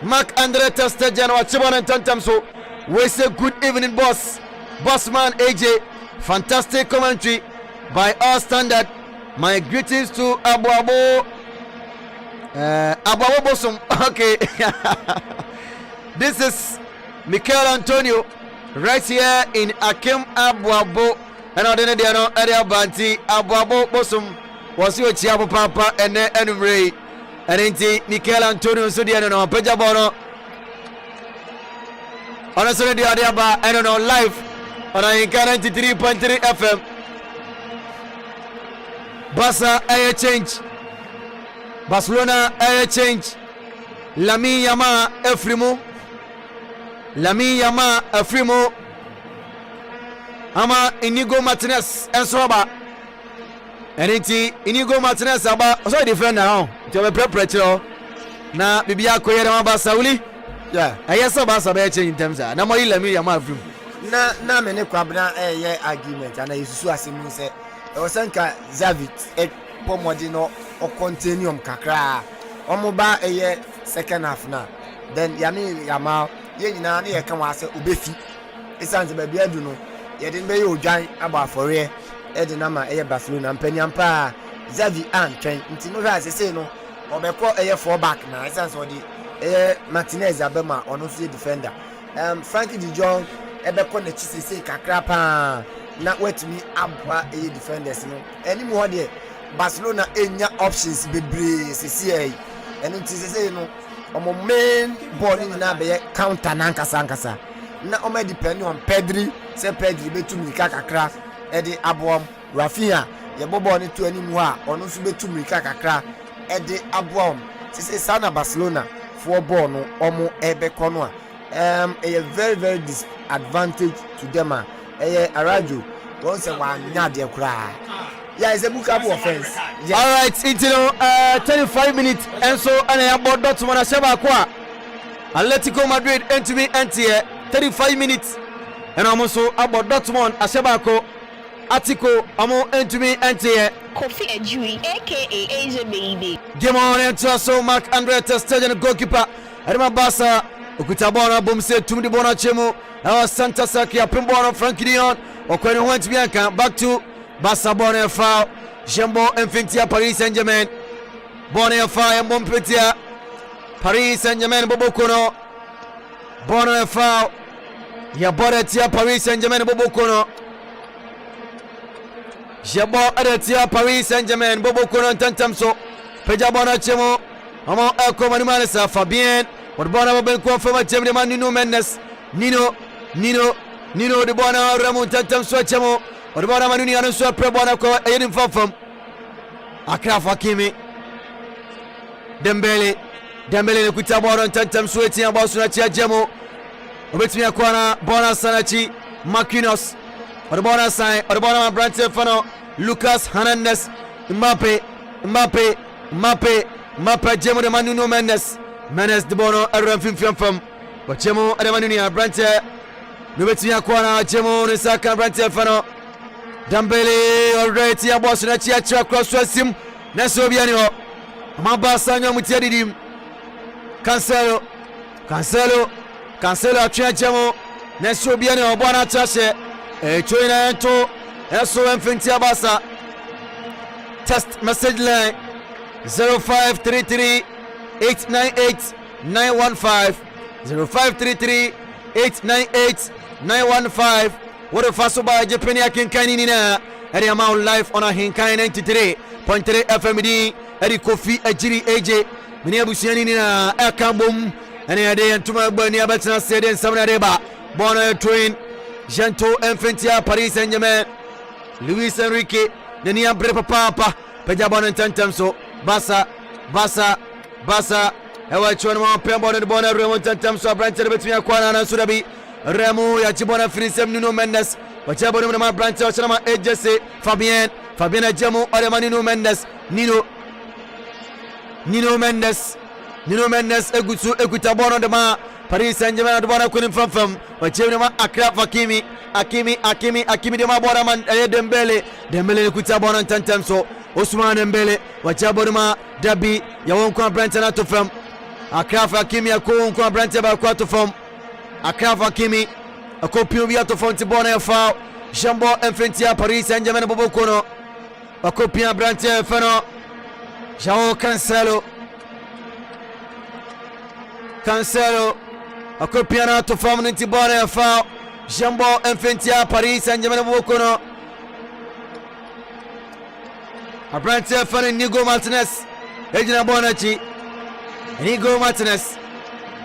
Marc-André Ter Stegen or Chibon and Tantamso. We say good evening, Bossman AJ. Fantastic commentary by our standard. My greetings to Abu Abuabo Bosom. Okay. This is Michael Antonio right here in Akim Abuabo. And I didn't know area Banti Abuabo Bosom was your Chiapo Papa and Enumray. And indeed, Michael Antonio Sudiano Pejabono. On a Sunday, I don't know, live on Ahenkan 93.3 FM. Barca air change. Barcelona air change. Lamine Yamal Efrimo. Lamine Yamal Efrimo. Ama Inigo Martinez and Soba. And Inigo Martinez aba so defend now. To be prepare na bibia koyere ma Sauli. Yeah. Ayesa Barca be change in terms na mo Lamine Yamal Efrimo. Na me ne kwabna argument ana isusu asemu se osanka Xavi pomodi no o continuum kakra omoba second half na then Lamine Yamal ye nyina na ye kan wa se obefi isanze ba bia du no ye de be ye odwan aba afore de na ma Barcelona mpanyampa Xavi antwen nti no hwa se no obekọ 4 back na isanze odi Martinez abema ono so defender Frankie de Jong ebekọ na chisese kakra pa na wetumi abwa defenders no enimu ho de Barcelona enya options bebre sisi enu ntisese no omo main ball ni na be counter na nkasa na omo depend on Pedri se Pedri betumi kakra edi abwom Rafinha ye bobo ni to enimu a ono so betumi kakra edi abwom sisi sana Barcelona for ball no omo ebekọ no a very very disadvantage to them Arajo don't say one nyade kura. Yeah, it's a bookable offense. Yeah. All right, it's 25 minutes and so and I about Dortmund Ashaba kwa Atletico Madrid entumi antie 35 minutes and almost about Dortmund Ashaba ko Atiko amo entumi antie Kofi Ejui, aka Asia Baby. Game on into so Mark Andre ter Stegen goalkeeper Adama Barca okutabona bomse tumdi bona chemu na Santa Saki apembona Frankie Dion okwani want bianka back to Barca bona foul Jembo Infinity Paris Saint-Germain bona foul Mpetia Paris Saint-Germain bobokono bona foul ya Boretia Paris Saint-Germain bobokono Jembo Adetia Paris Saint-Germain bobokono tantamso peja bona chemu amo ekoma ni malesa Fabien what bona ben ko fama temde man Nino Mendes Nino de bona Ramon tantam so chemo what bona manuni anu so pre bona ko eyin fafam Akraf Hakimi Dembele ne kuta bona tantam so etin aba so na chia jemo obetimi akwana bona sanachi Marquinhos what bona sai what bona Brante Fano Lucas Hernandez Mbappe jemo de Nino Mendes de bono aram fim wachemo adamani Brante no beti akwana chemo ne saka Brante Fano Dembele already ya boss na chia cross sim na so biani ho mabasa nyo mutia didim Cancelo atwa chemo na so biani ho bona chase choina ento eso Infinity Barca test message line 0533 898-915 0533-898-915. What a fast by Japan Ahenkan nina eri amount live on Ahenkan 93.3 FMD eri Kofi Ajiri AJ mini abusiani nina akambum eni ade antuma bani abatna seden samna reba bona twin Janto Infinity Paris Saint-Germain Luis Enrique nenia bre papa peja bona tantamso Barca ewa chwana mwa pembo na bona Remo tantamso Brante betimi akwana na Surabi Remo ya chibona Finisem Nuno Mendes wachabo na ma Brante wachana ma AJC Fabien ajamo Adama Nuno Mendes egutu egutabona de ma Paris Saint-Germain de bona kunim fam wachebo ma Akraf Hakimi de ma bona man Dembele kutabona tantamso Ousmane Dembele wachabo ma Dabi ya wonko Brante na to fam Akraf Hakimi akonko Brante ba kwa to fam Akraf Hakimi akopio bia to fam tibona ya fa Jambo Infinity Paris Saint-Germain bobokono akopia Brante Fano João Cancelo Cancelo akopiana to form ninti ball foul Jambo Enfintia Paris Saint-Germain Wokono Abrante Fanny Nigo Martinez Ejina Bonachi Nigo Martinez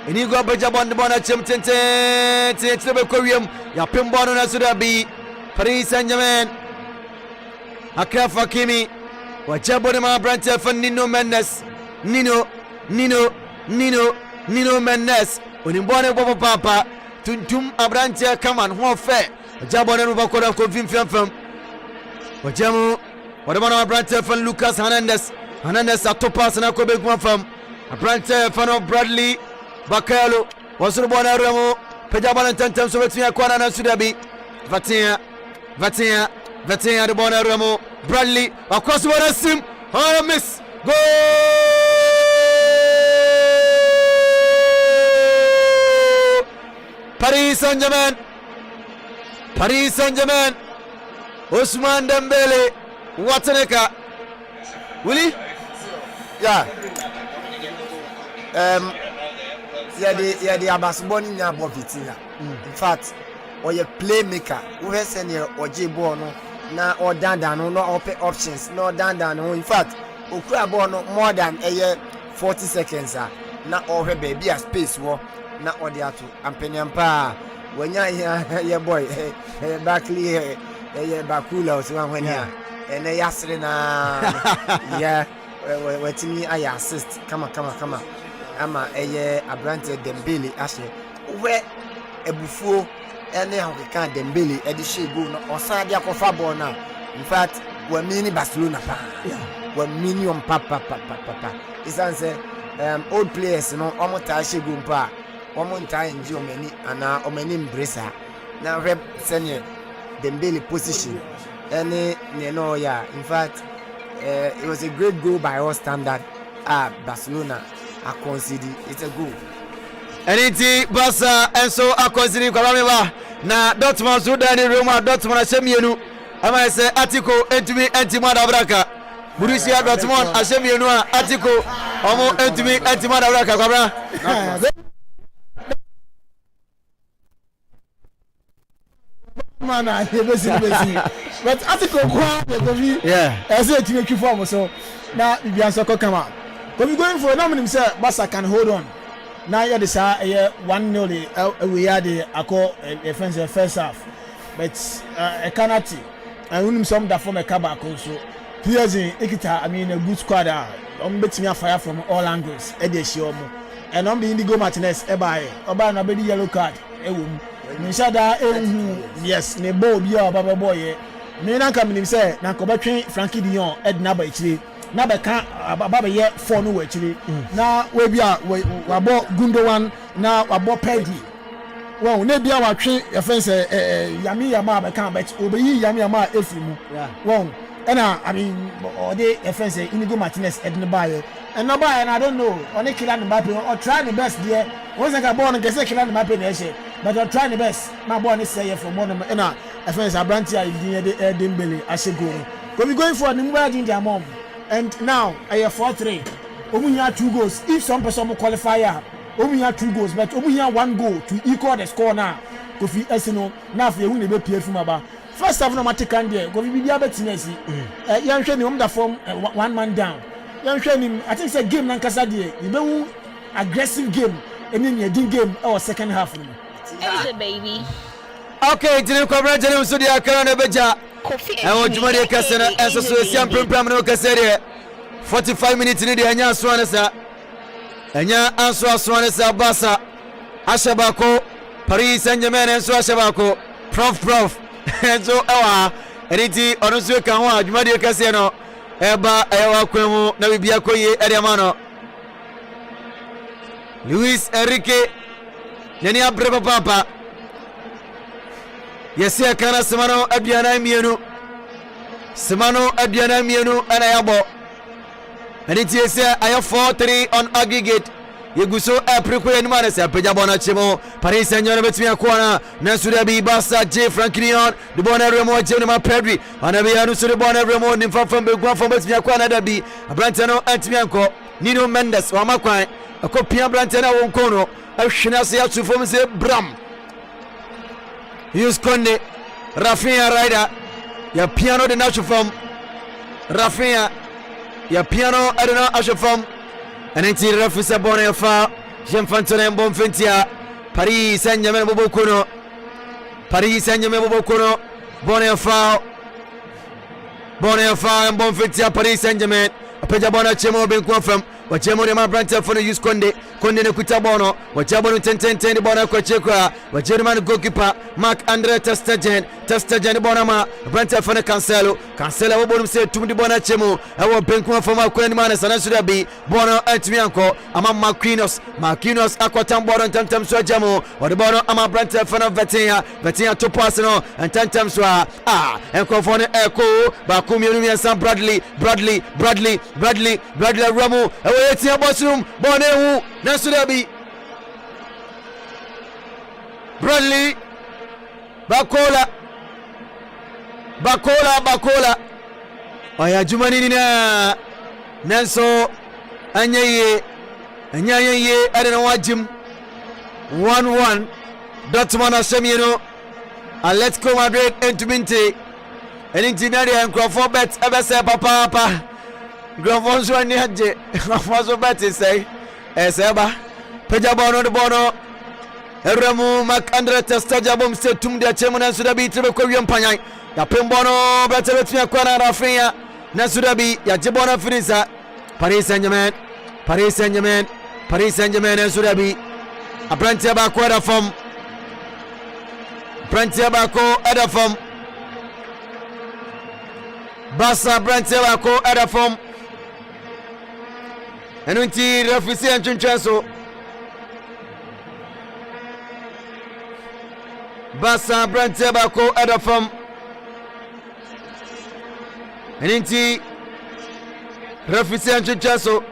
Inigo Bajabon the Bonachim Tente Tebe Koreum Ya Pimbono Nasudabi Paris Saint-Germain Akraf Hakimi Wajabonema Abrante Fanny Nino Mendes Nino Mendes Unimbone Bobo Papa Tuntum Abrante Kaman Ho Fe Wajabone Rubakora Confirm Wajamu Wadabana Abrante Fan Lucas Hernandez Atopas na Kobe Gwafam Abrante Fan of Bradley Bakalo Wasubona Ramo Pajabana Tantem Sovetia Kwana na Sudabi Vatia the Bona Ramo Bradley across the sim oh miss goal Paris Saint-Germain Ousmane Dembele Wataneka Willie yeah yeah the Abasboni nya bo fitina in fact or your playmaker who has any oje ball no na or down no open options no down no in fact okura ball no more than 40 seconds na or baby a space wo na odiato ampeniampa wanya ye boy Barkley Bakula so when here and yasre na yeah wetimi ay assist kama ama Abrante Dembele ashe we ebufuo ene Ahenkan Dembele edishe go no osan dia kofa ball na in fact we mini Barcelona pa we mini on papa isan say old players no omota she go pa omonta enji omani ana omani embracer na rep senior Dembele position ene no yeah in fact it was a great goal by all standard Barcelona I consider it's a goal. Anything Barca and so I consider Kwameba na Dortmund so dani Roma Dortmund ashemienu ama say Atiko entumi antimada braka Borussia Dortmund ashemienu Atiko omo entumi antimada braka kwabra man but Atiko kwa yeah I say to make you form so now Bibian Soko come out. But we going for nominee say Barca can hold on. Now you say 1-0 we had the defense first half. But a canati and win some that from a cabak also. Players in Ikita, I mean a good squad betting me fire from all angles. Edeshomo. And on the Indigo Martinez Oba na be yellow card. Nishada yes, ne bo bia baba boy. Me na come him say na ko betwen Frankie Dion Edna ba ichire. Na be kan baba ye 4 no actually na we bia we bo Gundogan na we bo Pedri well na bia wa twe ye fence yami yama be kan bet obeyi yami yama efimu well na I mean or dey ye fence Inigo Martinez Edna baye and no baye and I don't know only Kylian Mbappe or try the best there once I ball and say Kylian Mbappe na she but I try the best my ball is say for more na ye fence Abrante Dembele asego go be going for the mobile ginger mom. And now I have 4-3. Omunya 2 goals. If some person will qualify, Omunya 2 goals, but Omunya 1 goal to equal the score now. Kofi Esino, now if you win the PF from about. First half no matter can there. Kofi be Tinesi. Young Shani the form 1 man down. Young Shani, I think it's a game Nankasa die. You know aggressive game. And then you game or second half. Asia baby. Okay, Jinem Cobra Jinem Sudia Karana Beja. I want to make a sense as a social program. 45 minutes in the Anya Swanesa. Anya Answa Swanesa Basa Ashabako, Paris Saint-Germain and Swashabako, Prof. And so, Editi, Onosu Kawa, Jumadia Casino, Eba, Ewa Kwemu, Nabibiakoye, Ediamano, Luis Enrique, Nenia Breva Papa. Yes, I can Semano Abiana Mienu and Ayabo. And it is I have 4-3 on aggregate. Yeguso April and Marisa, Pejabona Chimo, Paris Saint-Germain Betimia Kwana, Nasudabi Basa, J. Franquinion, the Bonner Remo, Jenema Pedri, and Abianu to the Bonner Remo, in from Beguan from Betimia Kwana Dabi, Abrantano Antimianco, Nino Mendes, Wamakwai, ɛkɔ pia aberanteɛ no a wɔnkɔ no ahwene ase ato fam sɛ bram Yus Konde Rafinha Rider ya piano de nacho fam Rafinha ya piano de nacho fam anenti refuse bonne fa Jean Fantone bon fentia Paris Saint-Germain bobo kono bonne fa bon fentia Paris Saint-Germain apeja bona chemo ben ko fam wachemo de ma brante for Yus Konde ne kuta bono wachabo no tenten de bona ko chekwa wajerman goalkeeper Mark Andre Testagen de bona ma brante for Cancelo wo bonum se tum de bona chemo ewo benku fam akwa ni mana sana suda bi bono atimi anko ama Marquinhos akwatan bono tantam so jamo wode bono ama brante for Vetia to pass no tantam so enko for ne eko ba ku mienu miensa Bradley Ramu ewo etia bosum bono ewu Nasudabi Bradley Bakola Oya Jumani na Nanso Anyaye Adena wajim 1-1 Dortmund Asemieno Atletico Madrid Entubinte Enintinari and Crawford bet Ebese papa Grafons one yaje Grafons bet say Eseba Pejabono de Bono Eremu Mac Andre Testajabum said to the chairman and Sudabi to the Korean Panyai. Ya Pimbono, better let me acquire Rafinha, Nasudabi, Yajibona Finisa, Paris Saint-Germain, and Sudabi. A Brantiabaco Edafom, Bassa Brantiabaco Edafom, and Unti Refisi and Chinchaso. Bassa Brantiabaco Edafom, and Unti Refisi and Chinchaso.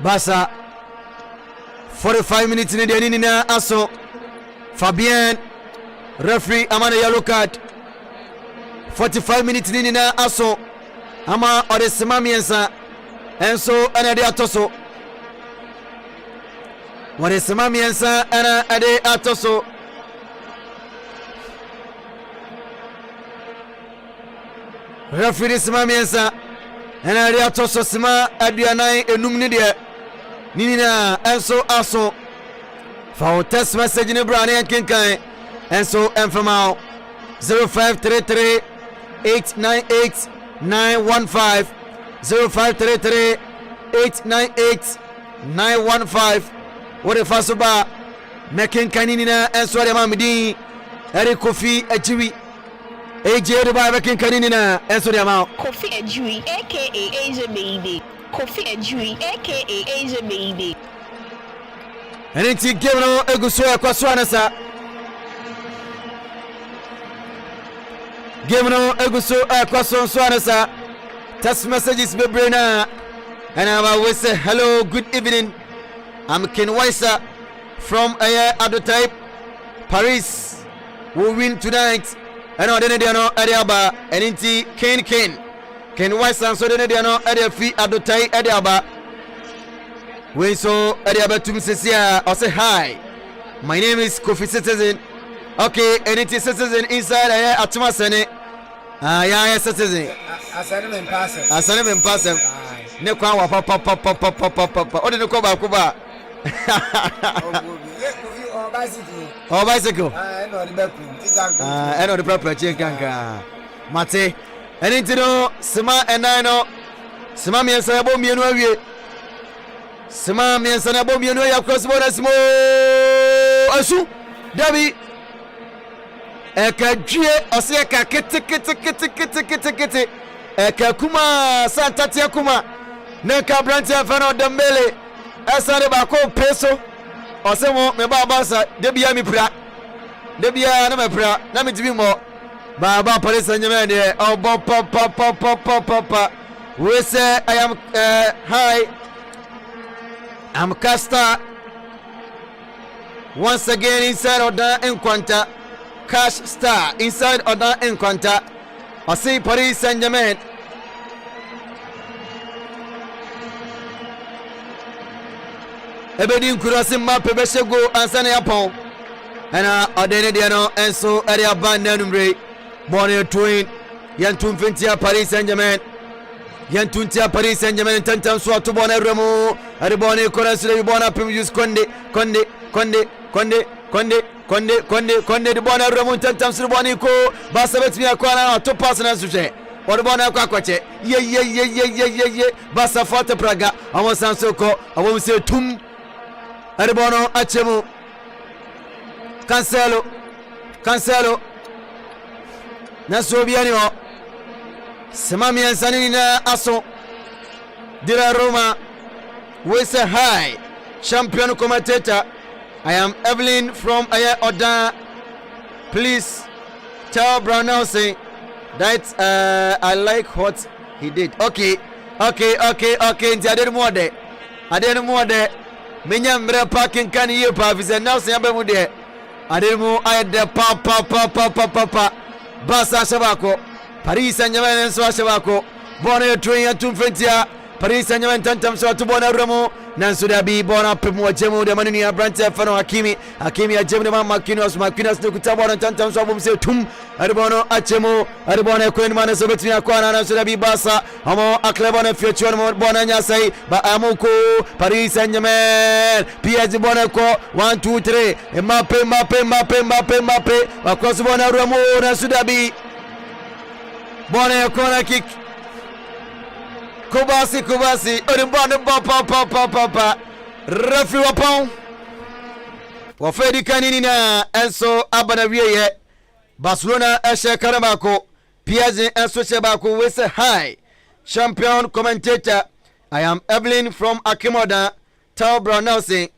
Bassa 45 minutes in the Nina Asso Fabien referee Amana yellow card 45 minutes in Nina Asso Ama Odesima Miensa Enso Anade Atoso Odesima Miensa Ana Ade Atoso referee Sima Miensa Ana Ade Atoso Sima Adianai Enumni de Nina Enso Asso for test message in Ahenkan Enso Enfamao 0533 898 915 0533 898 915 what if Fasoba making Kanina Enso de Mamidi Eric Kofi Ajiwi AJ de making Kanina Enso de Amao Kofi Ajiwi aka Asia Baby. Kofi Ajiwi aka Asia Baby. And it's game no eguso akwaswanasa. Game no eguso akwaswanasa. Text messages be brena. And I will say hello, good evening. I'm Ken Weiser from Adotype Paris. We win tonight. And I don't know Adiaba and it's Ken Weiser so they know Adiafi Adotype Adiaba. We saw Adiabatum Sesia. I say hi. My name is Kofi Citizen. Okay, and it is Citizen inside Atuma Sene. Yeah, Citizen. Asanem in person. Ne kwa papa. Odi ne kwa kuba. Bicycle. The proper chenkanka. Mate. And it no Sima and I know Sima mi ensabo mi enu awie. Sima mi ensabo mi enu ya cross bonus mo. Asu. Dabi. Eka dwie ose eka kete. Eka kuma santatia kuma. Neka branti afano Dembele. Esare ba ko peso. Ose mo me ba basa debia mi pra. Debia na me pra na me tibi mo. Baba Paris Saint-Germain there. Oh, papa. We say I am hi. I'm Casta. Once again inside Oda Enquanta. Cash Star inside Oda Enquanta. I see Paris Saint-Germain. ebedi nkurase Mbappe be shego ansa na yapon ana odene de no enso area ban nanumre bone twin yantum fentia Paris Saint-Germain yantuntia Paris Saint-Germain tantam so to bone remo ari bone korase le bona pem use konde de bona remo tantam so bone ko basabet mi akwana to pass na suche ori bona kwa kwache ye basa forte Praga awon sansoko awon se tum ari bono achemu Cancelo na sobiani o semami ansani na aso dira Roma. We say hi champion commentator. I am Evelyn from Aya Oda. Please tell Brownell say that I like what he did. Okay. Nti adenu mo de menya mre parking kan ye pa visa now say abamu de ademu ayde pa basa shabako Paris Saint-Germain so shabako bona train atum fentia Paris Saint-Germain tantam so to bona remo nanso da bi bona pemu ajemu de manuni abrante fano Hakimi ajemu de Marquinhos de kutabona tantam so bom se tum aribono achemu aribona kwen mana so betia kwana nanso da bi basa amo aklebona future mo bona nyasai ba amuko Paris Saint-Germain PSG bona ko 1 2 3 Mbappe across bona remo nanso da bi bona corner kick Kubasi Orimbane pa refi wapon wafedi kanini na enso abana wiye Barcelona eshe karamako PSG enso shebako. We say hi champion commentator. I am Evelyn from Akimoda. Tell Brownell say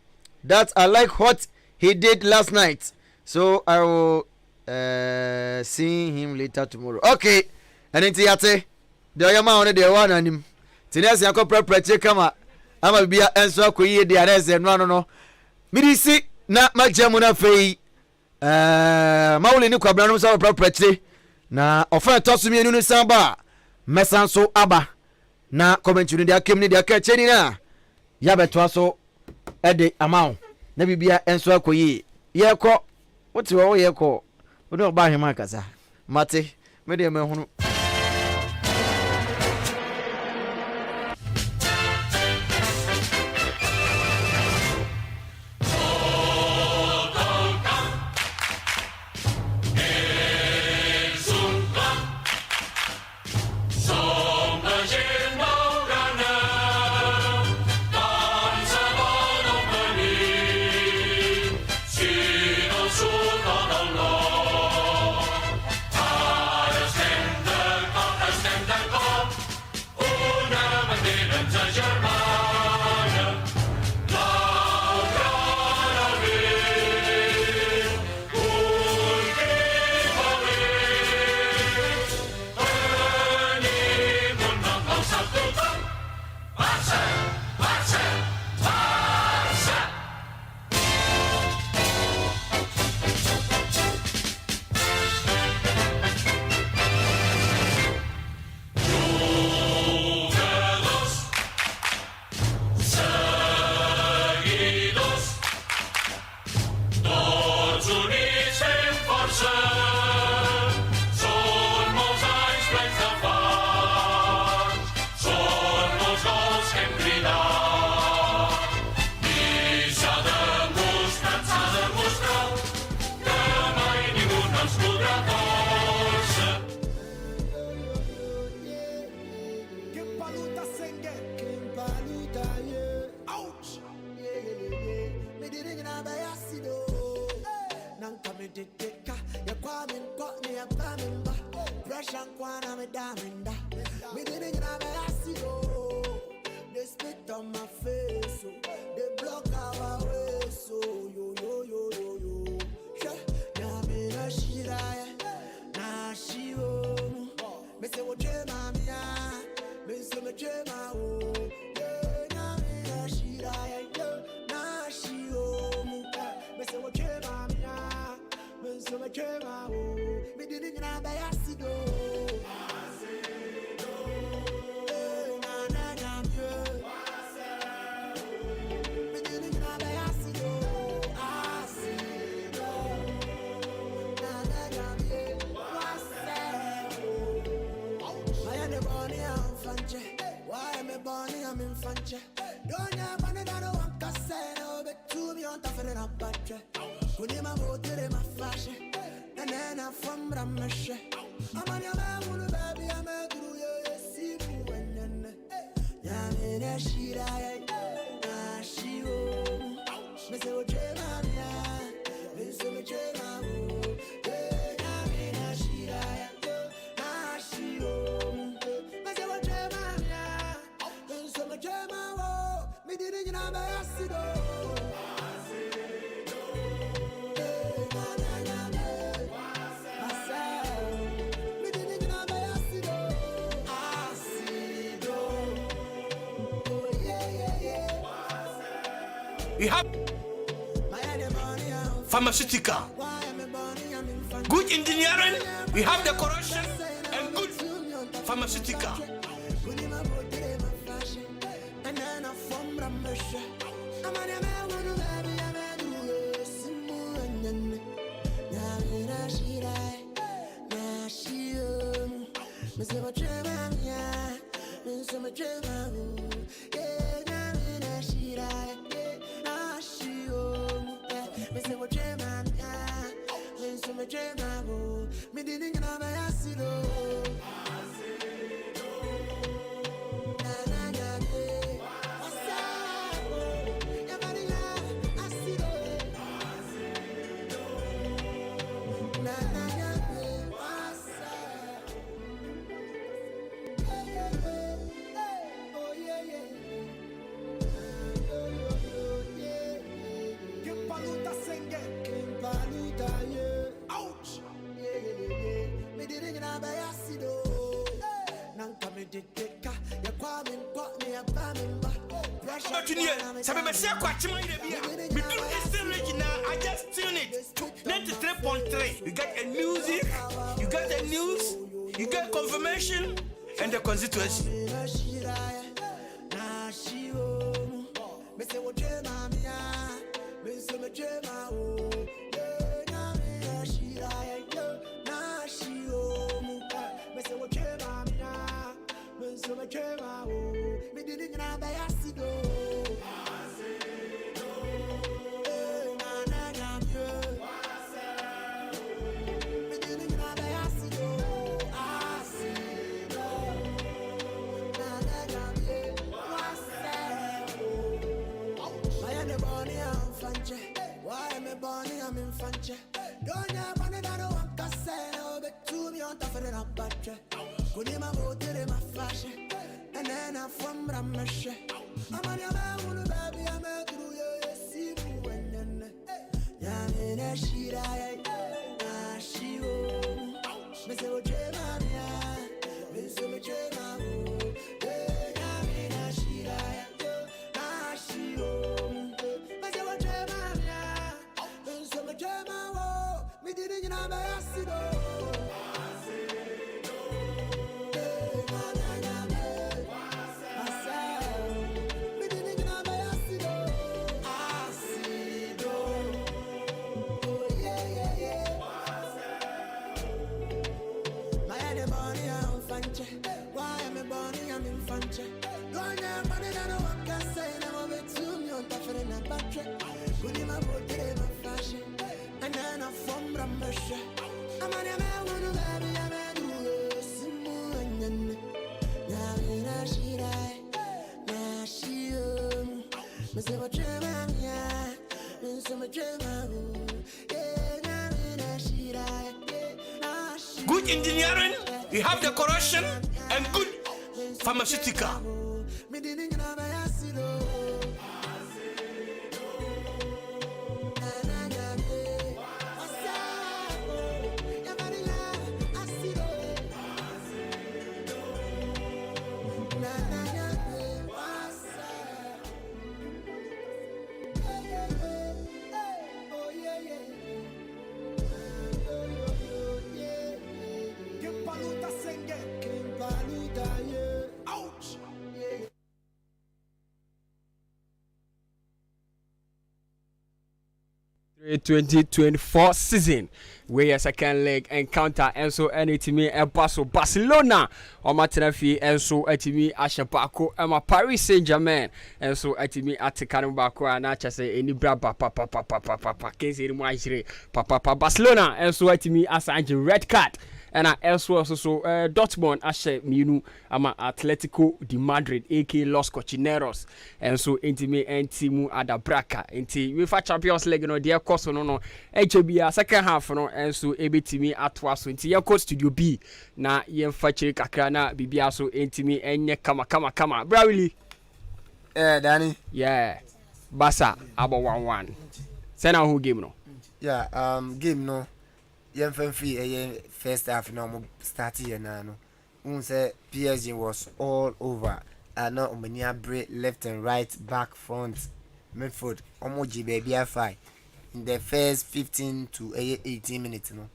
that I like what he did last night, so I will see him later tomorrow. Okay, and it's yate the yama on the one and him tinesi yako prepreche kama ama bia enso akoyi de areze no midisi na majemu na fei mauli ni kwabra no so prepreche na ofa tosumi enu samba mesanso aba na commentary de akemni de akacheni na ya beto so ede amount na bibia enso akoyi yeko woti wo yeko odo ba hema kasa mate me de me hunu fanche. Don't ya money that no one can say no, but to me on top of the battery. Kuni ma motere ma fashe, and then I'm from Ramashe. I'm on your man, baby, I'm a guru, you see me when Yamina Shira, Ashio, Mr. Ojemania, Mr. Ojemamu, Yamina Shira, Ashio, Mr. Ojemania, Mr. Ojemamu, me didn't know my acid. We have pharmaceutical, good engineering, we have the corruption and good pharmaceutical. Me didn't know my acid. I just tune it. 93.3. You get a music, you get the news, you get confirmation, and the constituency. Don't ya money that no one can say no, but to me on top of the battery. Kuni ma motere ma fashe, and then I'm from Ramashe. I'm on your man, baby, I'm a guru, you see me when Yamina Shira, Ashio, Mr. Ojemania, Mr. Ojemamu, Yamina Shira, Ashio, Mr. Ojemania, Mr. Ojemamu, me didn't know my acid. Why am I born? I'm in Fanche. Don't have money that no one can say. I'm over to me on top of the battery. Good in my body, my fashion. And then I'm from Ramashe. I'm on your man, baby, I'm a guru. Simu and then Yamina Shira, Nashio, Mr. Ojemania, Mr. Ojemamu, Yamina Shira, Good engineering, we have the corruption and good pharmaceutical. Ouch! 2024 season. Where your second leg encounter and so anytime Basso Barcelona or Materafi and so etimi Ashapako and Paris Saint-Germain and so etimi at Kanubako and I say any braba papa Casey Papa Barcelona and so etimi assign red card. And elsewhere also Dortmund ashe minu ama Atletico de Madrid aka Los Cochineros and so intime entimu adabraka inti UEFA Champions League no dia course no HB second half no and so ebetimi atwa so inti yako studio B na yemfa chiri kakra na bibia so intime enye kama Brawley Danny Barca abo 1-1 sena who game no game no yemfa first half no started here now. Say PSG was all over. Now Omania break left and right, back, front, midfield. Omoji baby five in the first 15 to 18 minutes. No,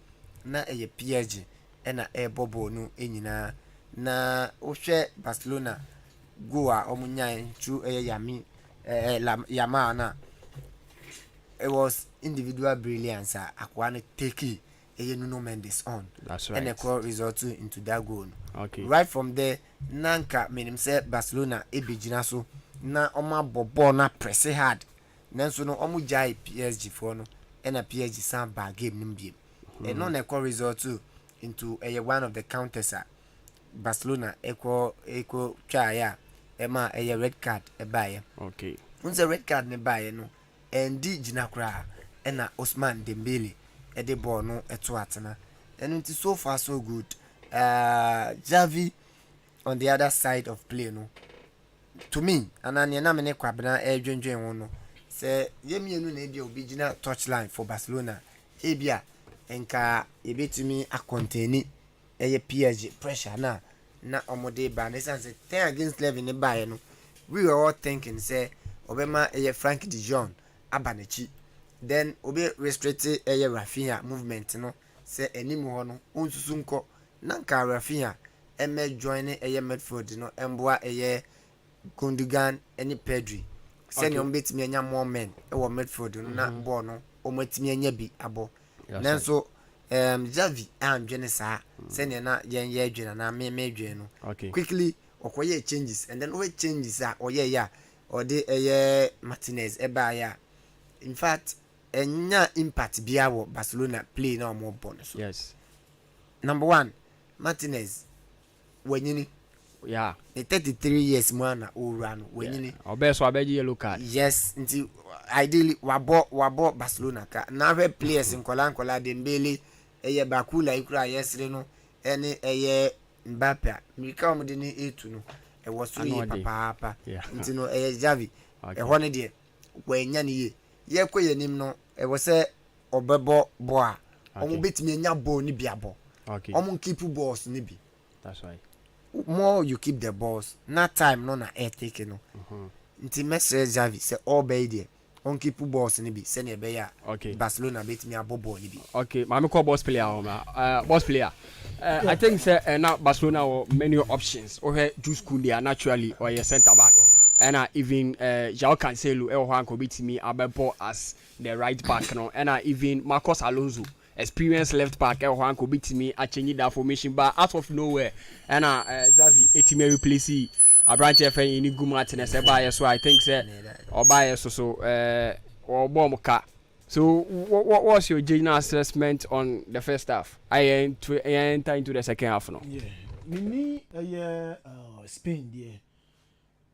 na PSG and a bobo no enyina na Oshe Barcelona goa omunya through Yami Yama na. It was individual brilliance. Akwane take Nuno Mendes on. That's right. And the call resulted into that goal. Okay. Right from there, Nanka made himself Barcelona ebijinaso na oma bobo na press hard. Nanso no omu jai PSG for no and a PSG sam bad game nimbie. And on the call resulted into one of the counters. Barcelona equal chaya ema a red card a buyer. Okay. Once a red card ne buyer no and di jinakra and Osman Dembele. The ball no etwatena and it is so far so good. Javi on the other side of play no to me ananya na me kwabena edwenwen wo no say yemienu na ebi obigina touchline for Barcelona ebia enka ebetumi akonteni PSG pressure na omode ba na sense 10 against 11 ne bae no we were all thinking say obema Frank de Jong abanechi then obe restricted Rafinha movement no say enimu ho no onsusu nko nanka Rafinha eme join midfield no emboa Gundogan eni Pedri say no betimi anya more men e midfield no na ball no o matimi anya bi abo nanso Javi dwene saa say na ye dwene na me dwene no quickly okoye changes and then we changes oye ya ode Martinez eba ya in fact enya impact bia wo Barcelona play na mo bonus. Yes. Number 1, Martinez wenyini. Yeah. 33 years man o run wenyini. Obeso abeji yellow card. Yes, nti ideally wabo Barcelona ka. Na we players nkola Dembele Bakula ikura yesre no ene Mbappe. Mika omde ni etu no. E was so ye papa. Nti no Javi. E hone de wenya ni ye. Ye koye nim no e wo se obebo bo a omo betimi anya ball ni biabo. Okay. Omo keep balls ni bi. That's right. More you keep the balls, not time no na air take no. Nti message Javi say all be there. On keep balls ni bi se na be ya. Okay. Barcelona betimi abo ni bi. Okay, mama call boss player boss player. I think say now Barcelona have many options. Okay, Juice Kounde naturally or your center back. And even João Cancelo Juan Kobitimi abebo as the right back no. And even Marcos Alonso experienced left back Juan Kobitimi a change that formation but out of nowhere. And Xavi etime replace Abrante FN in Martinez by so I think say or by so or Bomoka. So what was your general assessment on the first half? I enter into the second half now. Yeah. Mini Spain yeah.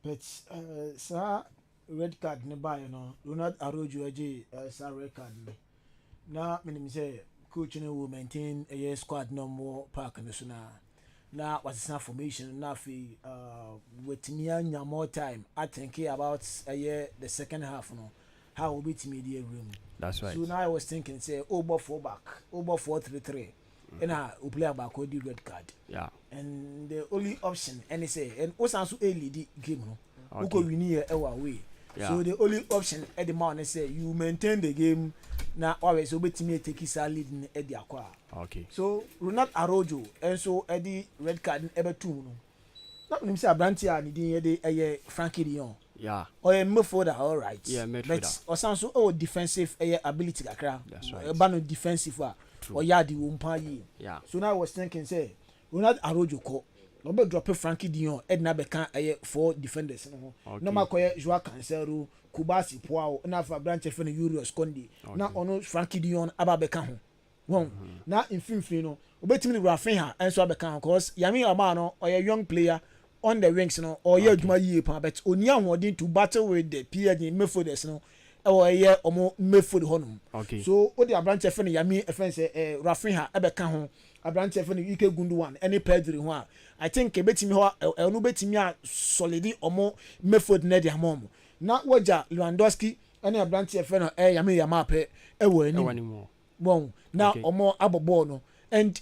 But sir red card ne buy no Ronald Araujo sir red card ne. Na me say coach ne will maintain a squad no more park no so na what's some formation na fi with me anya more time I think about the second half no how will be to media room. That's right. So now I was thinking say over 4 back over 4-3-3 and we play back with the red card. Yeah. And the only option and say and also early the game no who go win here away. So the only option at the moment say you maintain the game now always obey me take his lead in at the aqua. Okay. So Ronald Araujo and so Eddie red card in ever two no. Not him say Abrante and the Frankie Dion. Yeah. Or a midfielder, all right. Yeah, midfielder. But or some so defensive ability kakra. That's right. Bano defensive or yadi umpa yi. Yeah. So now I was thinking say, we not Arojo ko. No be drop Frankie Dion, Edna Bekan 4 defenders no. No ma koye Joao Cancelo, Kubasi Poao, na fa branch fe no Urios Kondi. Na ono Frankie Dion aba beka ho. Won. Na infimfini no, obetimi Rafinha enso abeka ho cause Yami Yamal no or a young player on the wings no or ye adwuma yie pa but oni ahoɔden to battle with the PSG midfielders no or ye omo midfield honum. Okay. So odi abranche fe no Yami efense Rafinha ebeka ho abranche fe no Ike Gundogan any Pedri ho a I think ebetimi ho eno betimi a solidi omo midfield na dia mom na waja Lewandowski any abranche fe no Yami Yamal pe ewo ani bon na omo abobo no and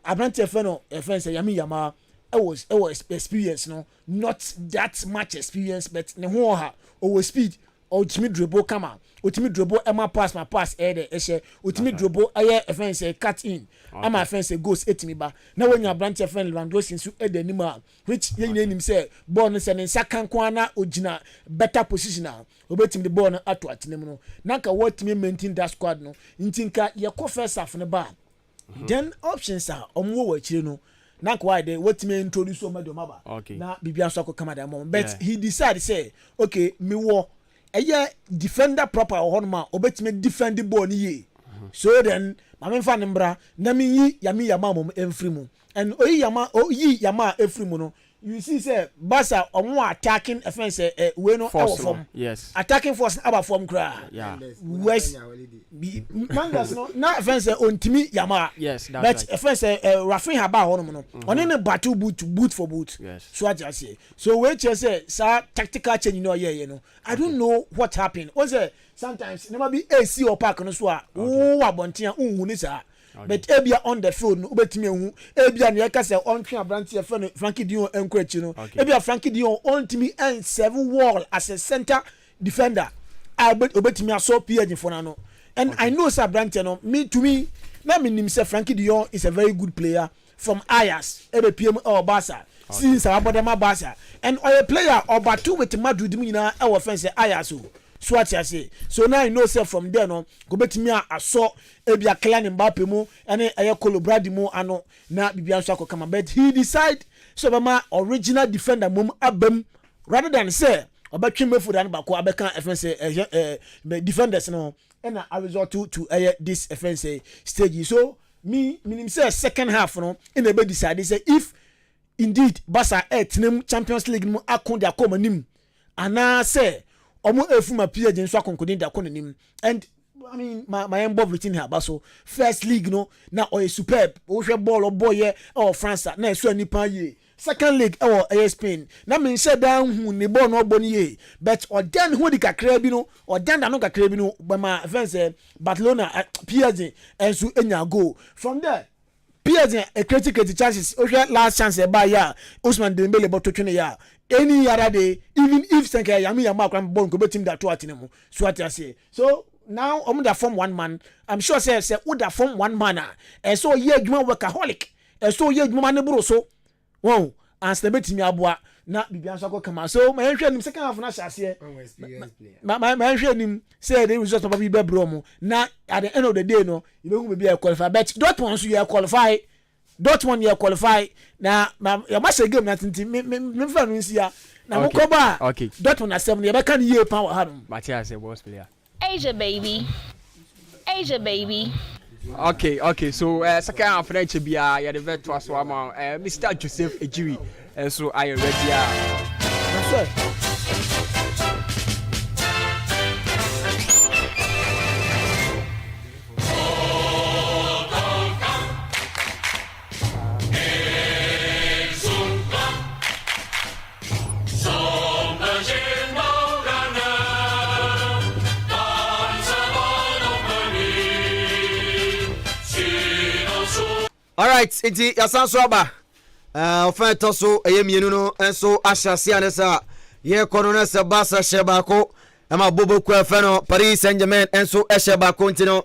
abranche fe no efense Yami Yamal it was experience no not that much experience but ne ho ha o speed ultimate dribble come out ultimate dribble my pass there ehye ultimate dribble aye offense cut in ama offense goes etimi ba na when your branch offense Lewandowski nso edanima which yen nim say ball no se ne sakan kwa na ogina better position na obetimi the ball no ato atenem no na ka what me maintain that squad no ntinka ye ko first half ne ba then options are omwo wa chire no na why they what me introduce so maba na bibia so akoma da mom but he decided say okay me wo defender proper ho no ma obetime defend the ball ni ye so then ma fa nembra na me yi Yama mom enfri mu and oyi Yama efri mu no you see say Barca omo attacking offense we no form yes attacking force about form cry west mangas no na offense ontimi Yama yes that's but right. offense Rafinha ba hono no oni ne battle boot for boot yes. so I just say so we just say sa tactical change no you know I don't know what happened was sometimes never be AC or park no so wo abontia unhu ni sa but ebia on the field no obetimi ehu ebia ne yaka say on twa branch e fe Frankie Dion encourage no ebia Frankie Dion on timi and 7 wall as a center defender obetimi aso PSG for na no and I know sir branch no me to me na me nim say Frankie Dion is a very good player from Ajax PM or Barca since abodema Barca and a player over two with Madrid nyina e wo fence Ajax so what I say so now I know say from there no go betimi aso ebia Kylian Mbappe mu ene Kolobradi mu ano na bibia so akokama but he decide so bama original defender mum abam rather than say obetwe mefu dan bako abeka fence defenders no and I resort to this offense stage so me say second half no in the be decide say if indeed Barca team Champions League mu akon dia komanim ana say omo efuma PSG nso akonkodin dia konanim and I mean my involved within here but so first league no na o superb o hwe ball o boy or France na so nipa ye second league or Spain na me say down hu ne ball no boni ye but or then hu di kakra bi no or then no kakra bi no by my friends Barcelona PSG and so enya goal from there PSG a critical chances o hwe last chance by ya Ousmane Dembele but to twene ya any other day even if Senke Yami Yamal can ball go betim that to atinemu so what I say so now that form one man I'm sure say would that form one man and so ye adwuma workaholic and so ye adwuma ne bro so wow and stay betimi aboa na bibia so akoma so my hwe nim second half na shase my hwe nim say the result of be bro mu na at the end of the day no you be be qualify but Dortmund so you qualify Dortmund you qualify na ya ma game na tinti me fa no nsia na mo koba Dortmund na 7 ye be kan ye pa wa ha no Matthias boss player Asia baby. Okay, so second half French bia ya the virtual so am Mr. Joseph Ejiri and so I ready that's right. All right, iti yasan so aba. Ofa to so eyemienu no enso ahyase anesa. Ye kono na se Barca sheba ko. Ama bobo ku afa no Paris Saint-Germain enso esheba ko ntino.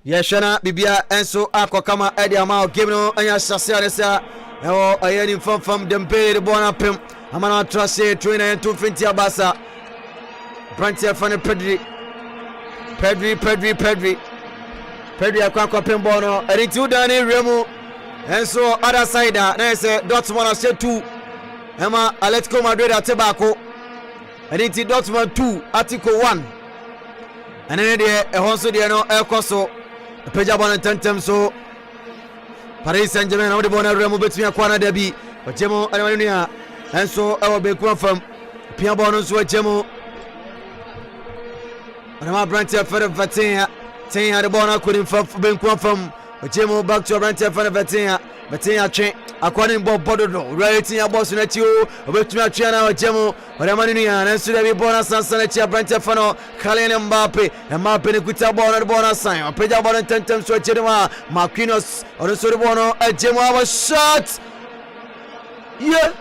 Ye hwena bibia enso akokama edi ama game no anya ahyase anesa. Ewo ayeni fam Dembele de bona pem. Ama na trase 29 to 20 Barca. Brantia fan Pedri akwa pembo no erinti udane remu enso other side na say Dortmund ase 2 ema Atletico Madrid atebako erinti Dortmund 2 Atletico 1 anene de ehonso de no ekoso peja bona tentem so Paris Saint-Germain na de bona remu betumi akwa na dabi ochemo anwanu a enso ewo be ku afam pia bona so ochemo Rama Brantia for Vatia, Tia the Bona couldn't ben confirm. Ochemo back to Brantia for Vatia train. According Bob Bodo, writing a boss in a tio, about to China Ochemo, Ramania, and so be bonus and Sanatia Brantia Fano, Kalian Mbappe, and Mappe Kuta Bona bonus sign. Peja Bona 10 times to Chedema, Marquinhos, or the Soribono, and Jemo was shot. Yeah,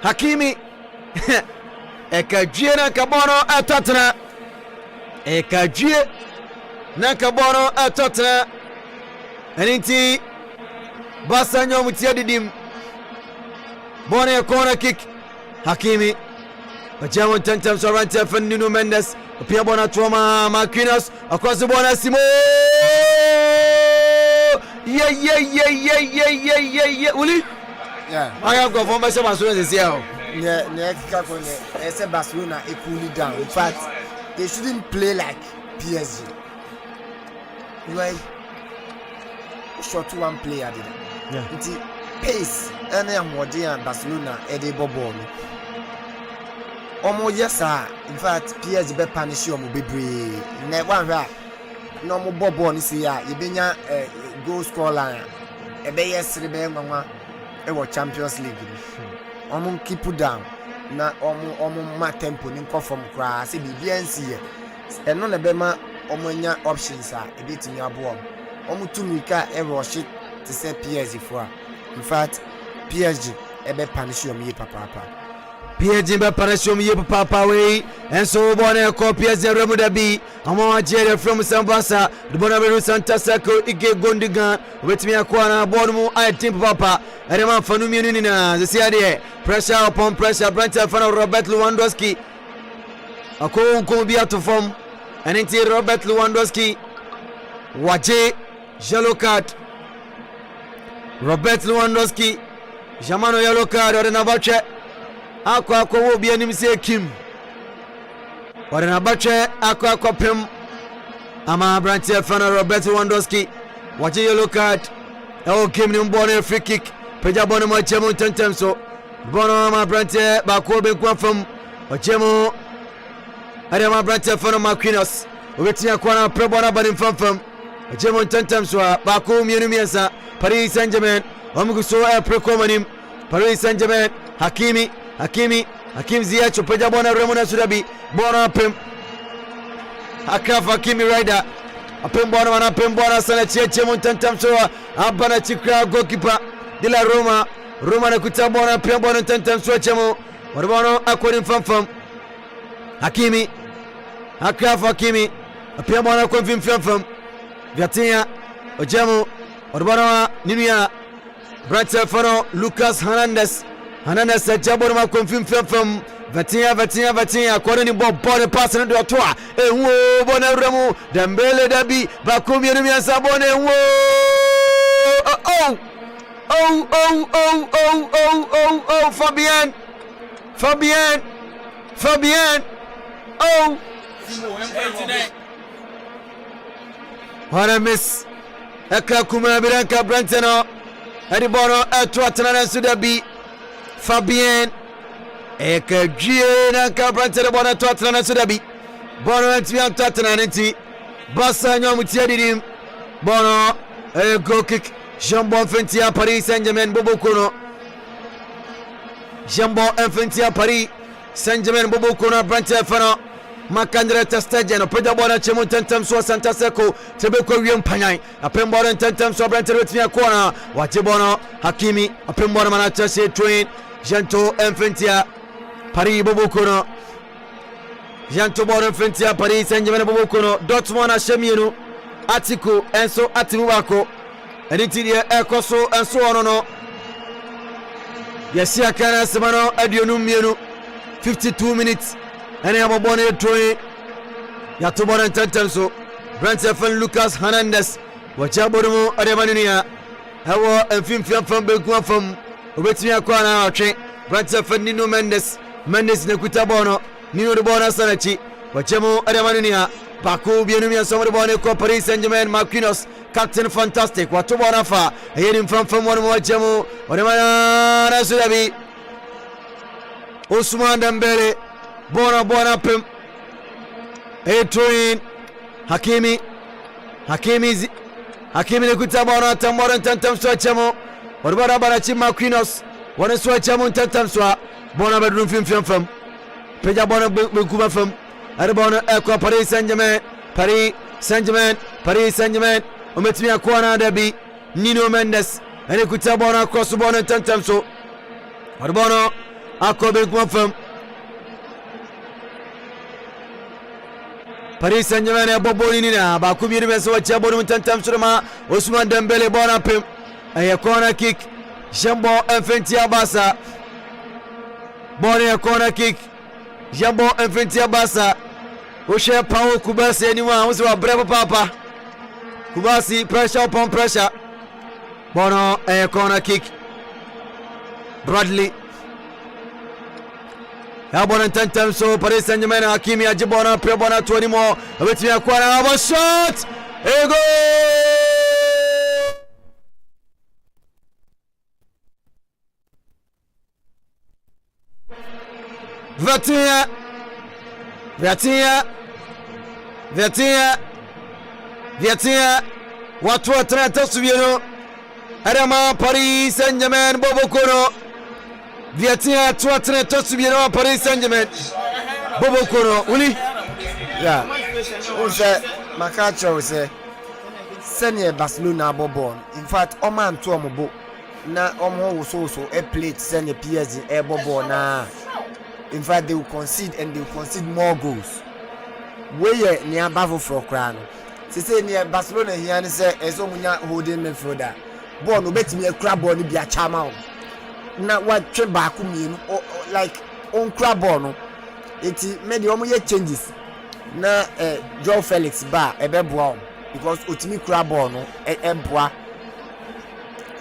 Hakimi. Ekajie na kabono atotna Ekajie na kabono atotna Aninti Basa nyomu tia didim Bone corner kick Hakimi Bajamo tentem sorante fan Nuno Mendes Pia bona tuoma Marquinhos across the bona Simo Yeah Uli? Yeah. I have got for myself as soon as here. I said Barcelona equally down. In fact, they shouldn't play like PSG. Why? Short one player did. Yeah. It's pace. And I'm watching Barcelona Eddie Bobo. Omo yes sir. In fact, PSG be punish you be brave. Never right. No more Bobo ni see ya. You be nya goal score line. Ebe yes rebe ngwa. Ewo Champions League. Omo keep down. Na omo ma tempo ni nko from kra se bibia nsi ye. Eno na be ma omo nya options a ebetimi abo omo tumika ewo shit to say PSG for. In fact, PSG ebe punish you me papa. PSG be punish you papa we enso bona ko PSG remu da bi omo ajere from Sambasa the bona be Santa Sako ige gondigan wetimi akwa na board mu I think papa erema fanu mienu ni na ze ade pressure upon pressure Brantia fan Robert Lewandowski akon bi atofom enenti Robert Lewandowski waje yellow card Robert Lewandowski jamano yellow card orena bache akwa wo bi anim se kim orena bache akwa pem ama Brantia fan Robert Lewandowski waje yellow card e game ni mbone free kick peja bone mo chemo tentem so bono ma Brantia ba ko be kwa fam ochemo are ma Brantia fan Marquinhos obetia kwa na pre bona bani fam ochemo tentem so ba ko mienu miensa Paris Saint-Germain omugu so e pre ko manim Paris Saint-Germain Hakimi Ziyech peja bona Remona Sudabi bona pem Akraf Hakimi rider apem bona sana chemo tentem so abana chikra goalkeeper de la Roma na kutabona pia bona tentem so chemo warbono akorin fam Hakimi Akraf Hakimi pia bona konfim fam Viatia ojemo warbono ninuya Brantia fano Lucas Hernandez jabona ma konfim fam Vatia kwanani ball pass na do toa enwo bona remu Dembele dabi ba komienu miansa bona enwo Fabien what a miss eka kuma biranka Branteno edi bono atwana sudabi Fabien eka gie na ka Branteno bono atwana sudabi bono antian tatana nti basa nyomutia didim bono go kick Jambon Fentia Paris Saint-Germain Bobokono Jambon Fentia Paris Saint-Germain Bobokono Brantia Fano Makandre Testageno Peda bona chemo tentem so Santa Seko Tebeko wiem panyai apembora tentem so Brantia wetia kona wachebono Hakimi apembora manacha se train Janto Fentia Paris Bobokono Janto bona Fentia Paris Saint-Germain Bobokono Dortmund ashemienu Atiku enso atimubako Editidi ekoso enso ono no Yesia kana semano adionum mienu 52 minutes ɛne abɔbɔ no ɛtroe yɛato bɔ no ntɛntɛm so brantefan Lucas Hernandez wɔkyɛ bɔ no mu ɔde ma no nua ɛwɔ mfimfia fam bɛnku afam obɛtumi akɔ ana atwe brantefan Nino Mendes na kuta bɔ no Nino de bɔ no asa n'akyi wɔkyɛ mu ɔde ma no nua baako bienu mmiɛnsa de bɔ no kɔ Paris Saint-Germain Marquinhos captain fantastic wato bɔ no afa ɛyɛ ne mfamfam wɔ no mu wɔkyɛ mu ɔde ma no so dabi Ousmane Dembele bona pem Etoin Hakimi ne kuta bona tambora tantam so chamo orbara barachi Marquinhos wona so chamo tantam so bona bedrum fim peja bona bekuba fam are bona eko Paris Saint-Germain ometimi akwana dabi Nino Mendes ene kuta bona cross bona tantam so orbona akobe kumafam Paris Saint-Germain ya boboni nina ba ku biir beso wacha bonu tantam surma Ousmane Dembele bona pem ay corner kick Jambo Infantia Basa bona corner kick Jambo Infantia Basa o she Pau Kubasi ni wa uso bravo papa Kubasi pressure upon pressure bona ay corner kick Bradley ya bona tantam so Paris Saint-Germain Hakimi ajibona pre bona toni mo abetimi akwana abo shot ego Viatia watu watrata subieno arama Paris Saint-Germain bobokono Viatia tuatre tosubieno Paris Saint-Germain bobokono uli ya unse makacho se senior Barcelona bobon in fact o man to omobo na omo so a plate senior PSG e bobo na in fact they will concede and they will concede more goals where near Bavo for crown say near Barcelona here and say ezo munya holding midfielder ball no betimi ekura ball ni bia chama na watwe baako mienu like on crab ball no eti me de omo ye changes na Joao Felix ba ebeboa because otimi crab ball no eboa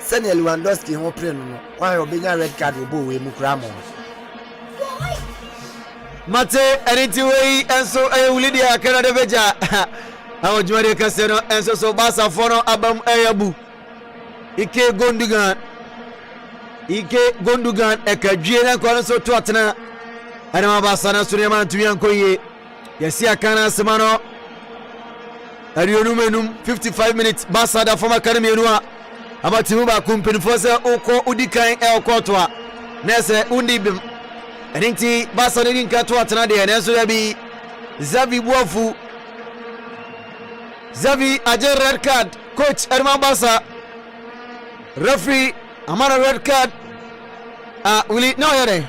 sene Lewandowski ho pre no wan obenya red card obo we mu crab mo mate eniti we enso ewulidi akara de beja awo jumare kaseno enso so basa fono abam eyabu Ike Gundogan ekadwie na kwa so to atena ana mabasa na so nema ntumi ankoye yesi akana semano arionu menum 55 minutes basa da former academy enu a abatimu ba kumpeni force uko udikan koto a nese undibim enenti basa ne nka to atena de na so da bi Xavi Buafu Xavi aje red card coach Erman Basa referee amara red card uli no yere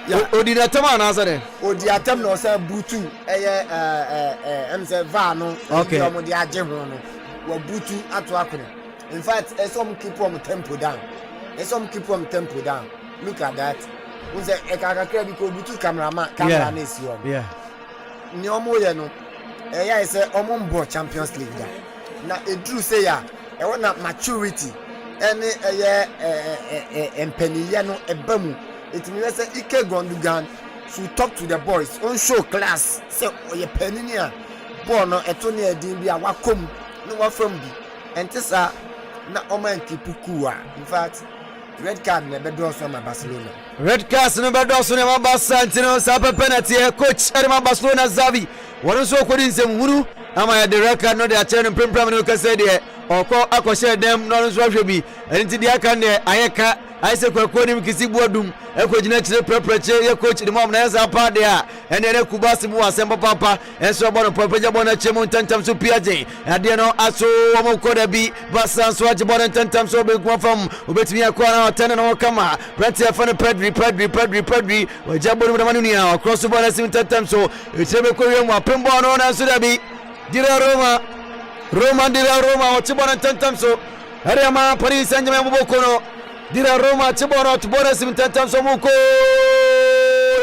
ya odi na tama na asare odi atam no say butu eye mse va no omo di age ho no wa butu ato akone in fact some keep on tempo down look at that unse ekaka kra bi ko butu camera na esi o yeah ni omo ye no ya say omo mbo Champions League da na edru say ya e wona maturity ene empeniye no ebamu etimi say Ike Gundogan should talk to the boys on show class say oye penini a ball no eto ne edin bi a wakom no wafam bi entisa na oman kipuku a in fact red card ne bedo so ma Barcelona red card no bedo so ne ma Barcelona sa penalty coach Erman Barcelona Xavi wonu so ko din sem huru ama ya the record no de a chen prempram no ka say de oko akoshe dem no so hwe bi enti dia kan de ayeka ayse kwakwo nim kisi buadum ekojina kire prepreche ye coach de mom na yesa pa de a ene ne kubasi mu asemba papa enso bono papaja bona chemu tantam so piaje ade no aso wo ko da bi basa so aje bona tantam so be kwa fam obetimi akwa na otene no kama prete fa no Pedri wajabo no manu ni a cross bona sim tantam so echebe ko yemu apembo no na so da bi dire Roma otibona tantam so Ariama Paris Saint-Germain boboko no dira Roma tibona tubona sim tantam so muko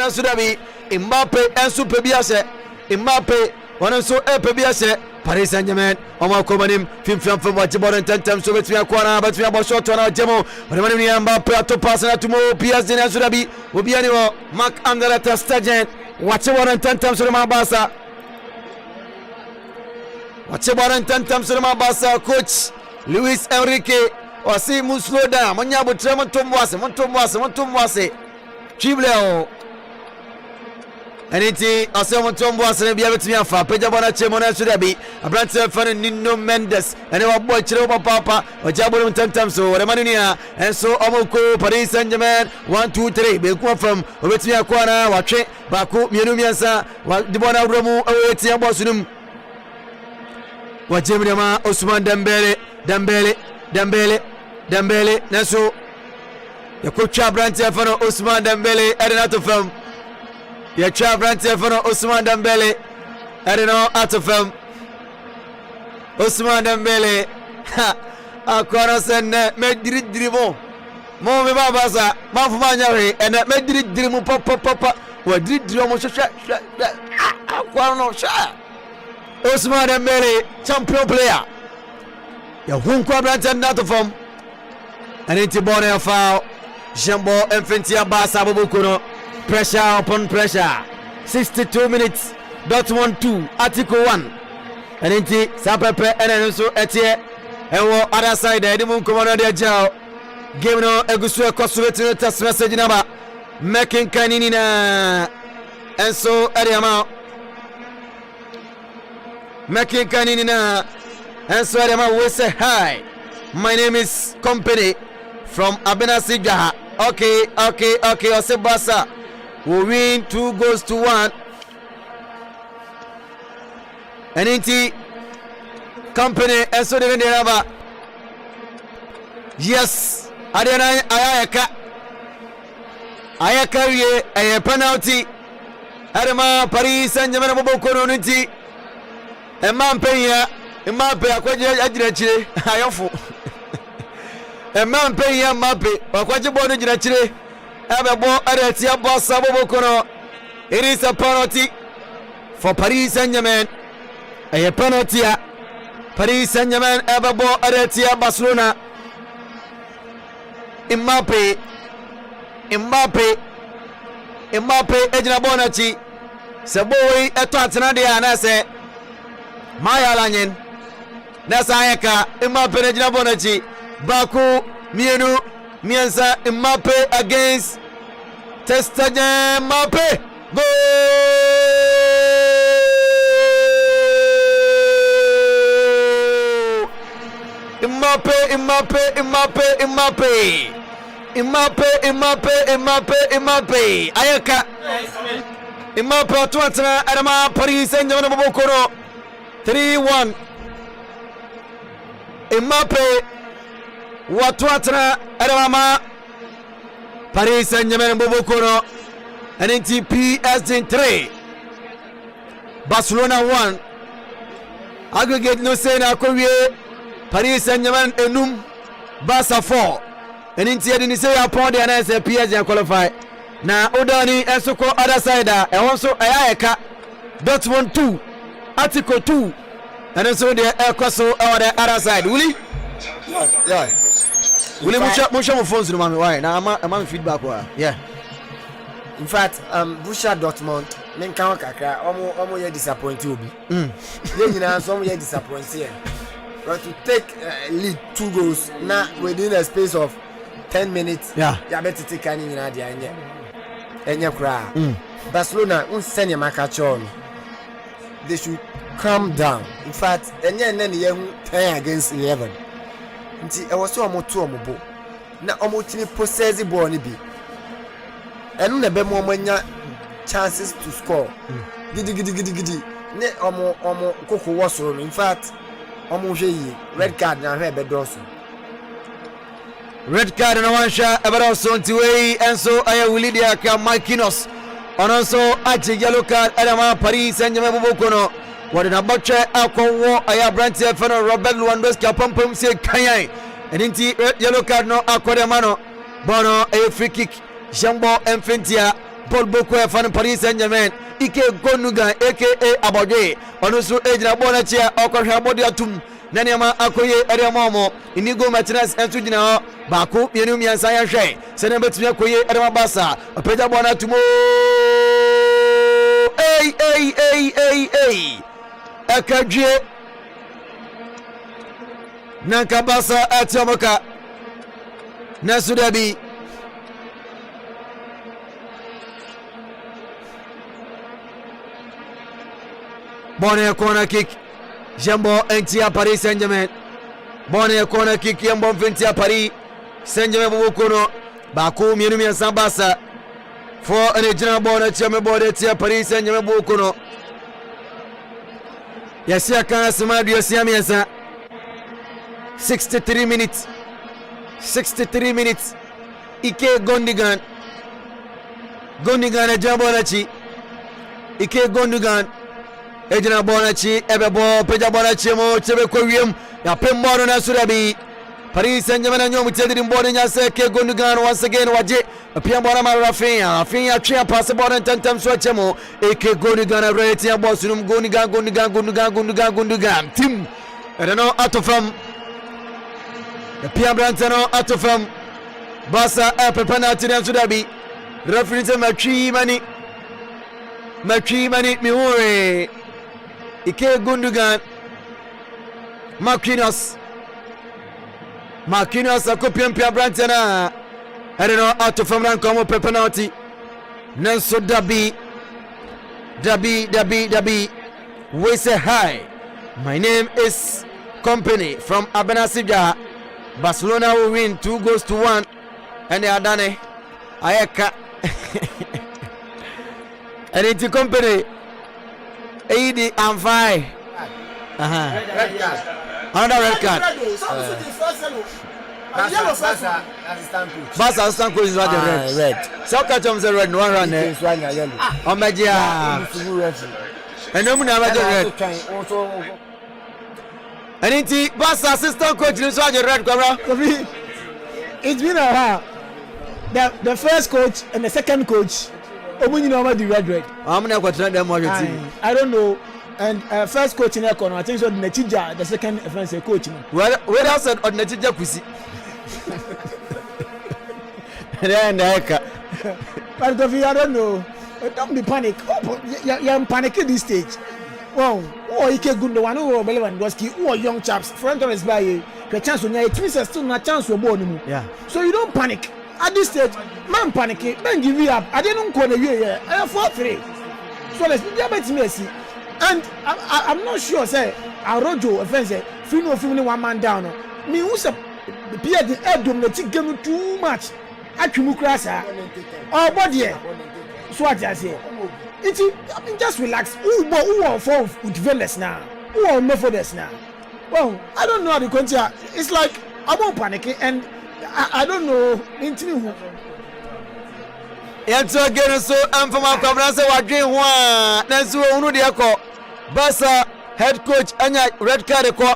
nso dabi Mbappe enso pe bi ase Mbappe wana so pe bi ase Paris Saint-Germain Oma komanim fimfiam fam wa jibon tentem so betumi akwana betumi abo shot na jemo wana mani Mbappe atopasa na tumo PSG nso dabi obi ani wo Mark Andre ter Stegen wache wana tentem so ma basa wache wana tentem so ma basa coach Luis Enrique osi mu slow down monya botre montomwase triple Aniti ase montombo ase bia betimi afa peja bona chemo na so dabi abrante fan Nino Mendes ene wa boy chire wa papa ojabolo mtantam so wale manunia enso omoko Paris Saint-Germain 1 2 3 be ku fam obetimi akwana watwe bako mienu miensa wa dibona wremu aweti abosunum wajemri ma Ousmane Dembele naso yakotwa brante fan Ousmane Dembele erenato fam ya Brant Fano Ousmane Dembele Erino atofam Ousmane Dembele akora senne medridrimo mo me baba sa mafuma nyawe ene medridrimo papa wa dridrimo mo hwehwe akora no sha Ousmane Dembele champion player ya hunko Brant atofam aniti bone foul Jambo Infantia Basa Bobukuno pressure upon pressure 62 minutes Dortmund 2 Article 1 Anenti Sapepe enenso etie ewo other side edimu komodo de jao game no egusu ekoso wetin test message naba making kanini na enso ediama making kanini na enso ediama we say hi my name is Company from Abenasi Jaha okay Osebasa we win 2-1 Anenti Company enso de naba yes adena ayaka wie a penalty adema Paris Saint-Germain bobokono nti Mbappe akwaje agira chire ayofo Mbappe akwaje bono gira chire abebo areti abosa bobokono it is a penalty for Paris Saint-Germain a penalty Paris Saint-Germain abebo areti Barcelona Mbappe ejina bonachi seboy eto atena de anase maya lanyen nasa ayaka Mbappe ejina bonachi baku mienu miensa Mbappe against Testagen Mbappe goal Mbappe ayaka Mbappe atwatana adama Paris Saint-Germain bobokoro 3-1 Mbappe watwatana adama Paris Saint-Germain bobokoro NNT PSG 3 Barcelona 1 aggregate no say na kowie Paris Saint-Germain enum Barca 4 NNT edini say upon the announce PSG qualify na odani esoko other side e wonso ayaka Dortmund 2 Article 2 and so the ekoso on the other side Willie Willie mucha mo phones no mami why na am feedback wa yeah in fact Borussia Dortmund men kan kakra omo ye disappoint obi ye nyina so omo ye disappoint here but to take lead 2 goals na within a space of 10 minutes ya better take any nyina dia enye kra Barcelona unsenya makachon they should calm down in fact enye nne ye hu 10 against 11 nti e was omo to omo bo na omo tini possess ball ni bi enu na be mo manya chances to score gidi ne omo koko wasoro in fact omo hwe yi red card na hwe be doso red card na wansha eberoso ntiwei enso aya Willidia ka Marquinhos ononso ache yellow card adama Paris Saint-Germain bobokono wadina bache akonwo aya Brant Fano Robert Lewandowski apampam se kanyan eninti yellow card no akode mano bono a free kick Jambo Infantia Paul Boko fan Paris Saint-Germain Ike Gonugan aka Abode ono so ejina bona chia okohwe abode atum na nema akoye eremomo inigo Martinez entu gina ho baako mienu miansa ya hwe se na betumi akoye erema basa opeja bona atumo akadwe nanka basa atiamoka na sudabi Bonne corner kick Jambo Entia Paris Saint-Germain Bonne corner kick Jambo Ventia Paris Saint-Germain Bobokono Baku mienu miansa basa for an original bonne Tiame Bode Tia Paris Saint-Germain Bobokono Yasia Kana Samadu Yasia miansa 63 minutes Ike Gondigan Jambo Nachi Ike Gondigan Ejina Bonachi, Ebebo, Peja Bonachi, Chebekorium, Yapembo, and Surabi, Paris Saint-Germain, and Yom Teddy Boarding Yaseke, Gundugan once again, Waje, a Piambona Rafinha, Fia, Chia, Passable, and Tantam Swachemo, Eke Gundugan, Ratia, Bosum, Gundugan, Tim, I don't know, out of them, the Piambrantano, out of them, Bassa, Penalty, and Surabi, reference Machi Mani, Miure. Ike Gundugan Marquinhos akopiam pia brantana I don't know out of from rank penalty Nanso Dabi we say hi, my name is Company from Abenasija. Barcelona will win 2-1 and they are done Ayeka and it's Company 80 and 5. Red card. Another red card. Basa assistant coach is not the red. So catch him the red one run there. Omedia. And no money about the red. And it's Basa assistant coach is not the red camera. It's been a while. The first coach and the second coach. The red. I don't know. And first coach in Ekon, I think so. Netija, the second offensive coach. Well, where else on Netija Pussy? But I don't know. Don't be panic. You're panicking this stage. Wow. Oh, you can't go to one or Lewandowski or young chaps. Front of us by the chance when it means still not chance for born. Yeah. So you don't panic. At this stage, man panicking, man give you up. I didn't call the year. I have 4-3. So let's be Messi. And I'm not sure, say, Arojo offensive, Fino one man down. Me who say Pierre the head dominating game too much. Akumukasa. Oh, body. So what I say. It's just relax. Who are for with Velas now? Who are Methodist now? Well, I don't know how to continue. It's like I'm not panicking and I don't know. Yanto again so from our conference wa dream one nanso unu de akọ Basa head coach anya red card ko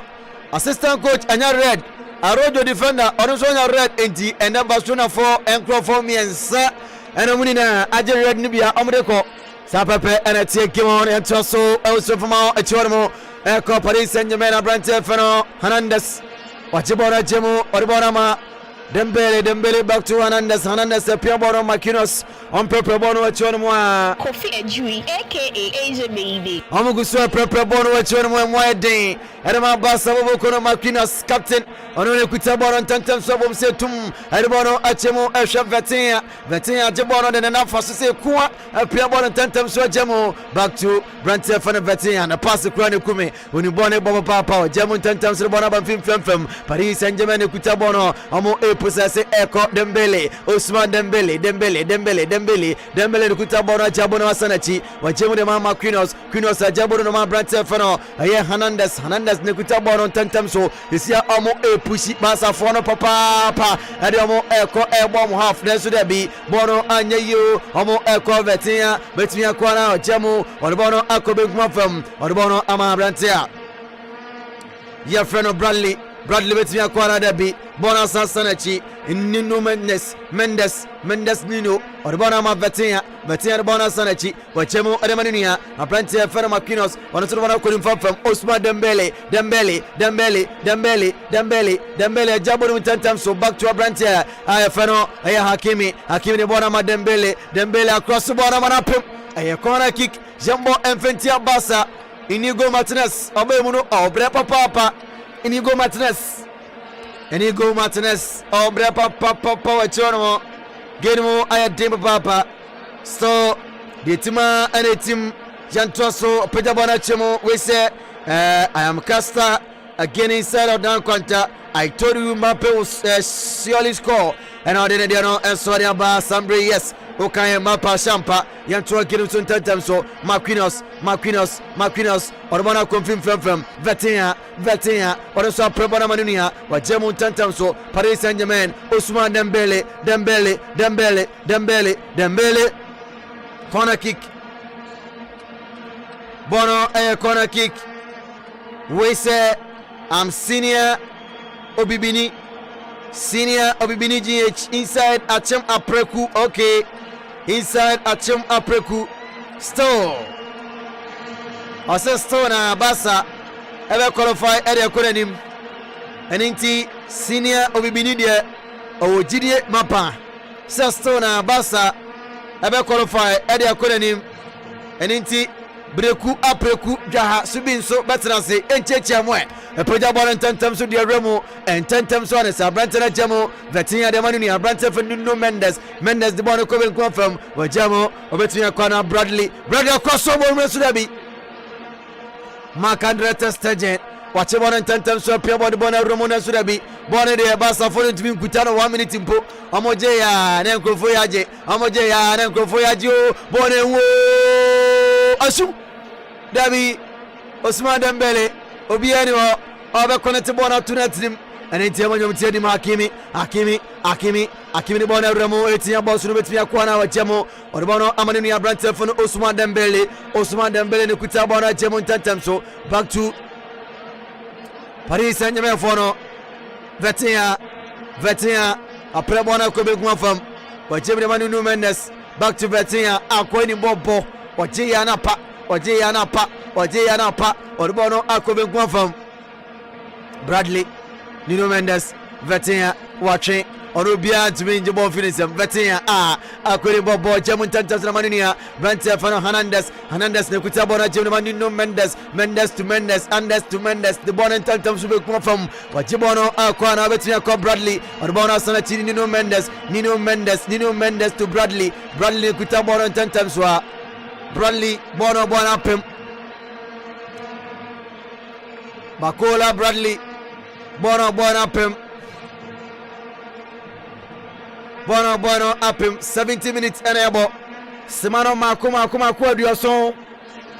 assistant coach anya red Arojo defender ono so anya red enti ene Barcelona for encro for miensa ene muni na age red ni bia omre ko sa pepe ene tie game on ento so also from our echormo ko Paris Saint-Germain Abrante Feno Hernandez wachibora jemu oribora ma Dembele back to Hernandez Pierre Bono Marquinhos on Pepe Bono Chonwa Kofi Ejui aka Asia Baby Amuguso Pepe Bono Chonwa Mwede Edema Basa Bono Marquinhos captain Onone Kutaboro Tantam Sobom Setum Edebono Achemo Esha Vetia Jebono and enough for say Kwa Pierre Bono Tantam Swajemo back to Brante Fana Vetia and a pass the Krani Kume when you born a Bobo Papa Jemon Tantam Sobona Film Paris Saint-Germain Kutabono Amo possess Echo Dembele, Osman Dembele, Kutabora Jabono Sanachi, Wajemo de Mama Quinos, Jabono Ma Brante Fano, Aye Hernandez, Nekutaboro Tantam so, is here Amo a pushy Massa Fono Papa, Adamo Echo Airborne half, Nesu Debi, Bono Anya you, Amo Echo Vetia, Betia Kwana, Jamo, or Bono Akobig Mofum, or Bono Ama Brantea. Your friend of Bradley. Bradley betumi akwara da bi bona Sanachi Nino Mendes Nino or bona ma Vetia bona Sanachi wachemo Ademanunia a plenty of Ferro Makinos on the one calling from Osman Dembele Jabon 10 times so back to a Brantia Ayafano Hakimi the bona ma Dembele across the bona manapim a corner kick Jambo Enfantia Basa Inigo Martinez Obemuno Brepa Papa Inigo Martinez Brepa Papa Wachono Genmo Aya Dimba Papa so the team and the team Jantoso Pejabona Chemo we say I am Casta again inside of down counter. I told you Mbappe was surely score and I didn't know and sorry about Sambre yes okay Mapa Champa Yantua Kirusun Tantem so Marquinhos Orbana confirm from Vetia or so Prebona Manunia or Jemu Tantem so Paris Saint-Germain Ousmane Dembele corner kick Bono a corner kick we say I'm senior Obibini GH inside Achem Apreku okay inside Achem Apreku Store I say Store na Basa ever qualify area korenim eninti senior Obibini de Ojidie Mapa say Store na Basa ever qualify area korenim eninti Breku Apreku Jaha Subinso Batrase Encheche Mwe Epoja ball and 10 times to the Remo and 10 times on us. Brantana Jamo, Vetia de Manunia, Branton for Nuno Mendes the Bono Coven confirm, or Jamo, Obetia Corner Bradley across over Mesurabi. Mark Andre Testagen, watch a 1 and 10 times to appear by the Bona Romona Surabi, Bona de Basa for it to be Kutano 1 minute in Po, Amojeya, and Uncle Foyaje, Bone Asu Davi Osman Dembele. Obiano, Oba connected Bona to Netim, and in Tiaman Teddy Hakimi, the Bona Ramo, Etia Boss, Rubetia Kwana, Jamo, or Bono Amanunia Branton from Osman Dembele, the Kutabona, Jamon Tantamso, back to Paris Saint-Germain Fono, Vetia, a Prebona Kobe from, but Jimmy Manu Mendes, back to Vetia, Aquani Bobo, or Jianapa, or Bono Akobe Guafam Bradley Nino Mendes Vetia watching Orubia to be in the ball finish Vetia Akuri Bobo Jamun Tantas Ramania Brantia Fano Hernandez Nekutabona Nino Mendes to Mendes the Bon and Tantam Super Guafam Wajibono Aquana Vetia called Bradley or Bona Sanatini Nino Mendes to Bradley Kutabona and Tantamswa Bradley Bono Bonapim Bakola Bradley Bono apim 70 minutes enable Simano Makuma Duason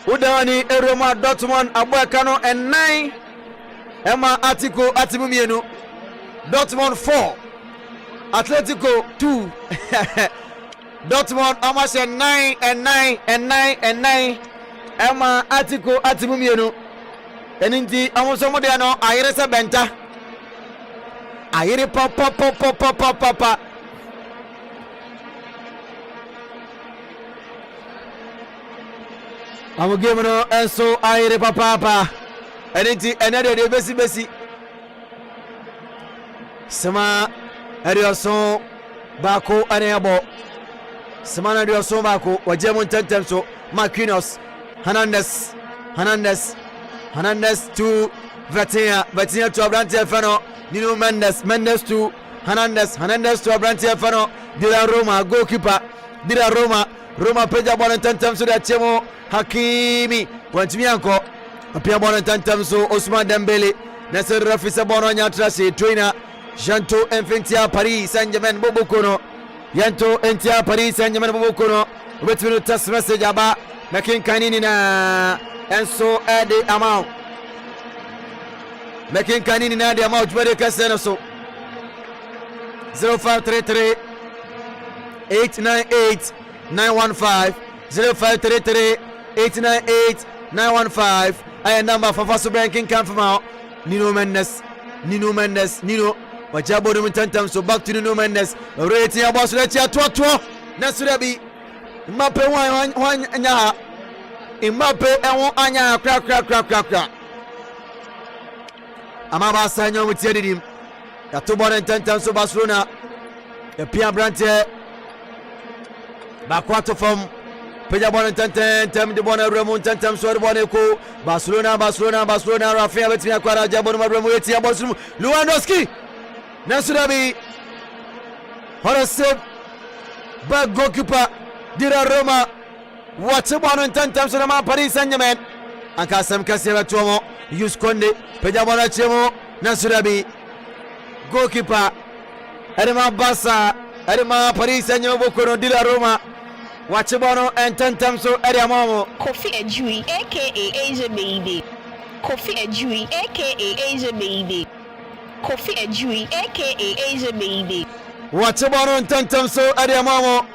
Udani Eroma Dortmund Abuakano and 9 Emma Atiko Atimumienu Dortmund 4 Atletico 2 Dortmund almost 9 Emma Atiko Atimumienu Eninti amusomo de no ayere se benta ayere papa amu game no enso ayere papa eninti enade de besi sama erioso bako anebo sama na erioso bako wajemu ntentemso Marquinhos Hernandez to Vetia to Abrantia Fano, Nino Mendes to Hernandez to Abrantia Fano, Dira Roma, goalkeeper, Roma Peja Bonantam so that Chemo, Hakimi, Wantimianko, Pia Bonantam so Osman Dembele, Nasser Rafisa Bononya Trasi, Trainer, Janto Enfintia Paris Saint-Germain Bobokono, Yanto Entia Paris Saint-Germain Bobokono, with the test message about making Kanina. And so add the amount. Making Kanini na the amount very casino so 0533 898 915 0533 898 915 I number for Faso banking come from out Nino Mendes Nino Mendes, Nino, Wajabo Tentam, so back to Nino Mendes, rating about Letia Twatwa, Nasurabi, Mape one Anya, Mbappe and one Anya, crack. Amaba Sanyo with him. The 210 so Barcelona, the Pia Brante, Bakwato from Pejabon 10 the Bonner Ramon 10 times so Boneco, Barcelona, Rafael, Quara, Jabon Ramuetia, Bosum, Lewandowski, Nasurabi, Horasib, back goalkeeper, Dira Roma, what's a 10 times on the Paris Saint-Germain, and Kasam Kasera Tomo, use Conde, Pejabona Chemo, Nasurabi. Goalkeeper Edema Bassa Edema Paris Saint-Germain Dila Roma Wachibano and 10 times so Ediamamo Kofi Ejui aka Asia Baby. Kofi Ejui aka Asia Baby. Kofi Ejui aka Asia Baby. Wachibano and 10 times so Ediamamo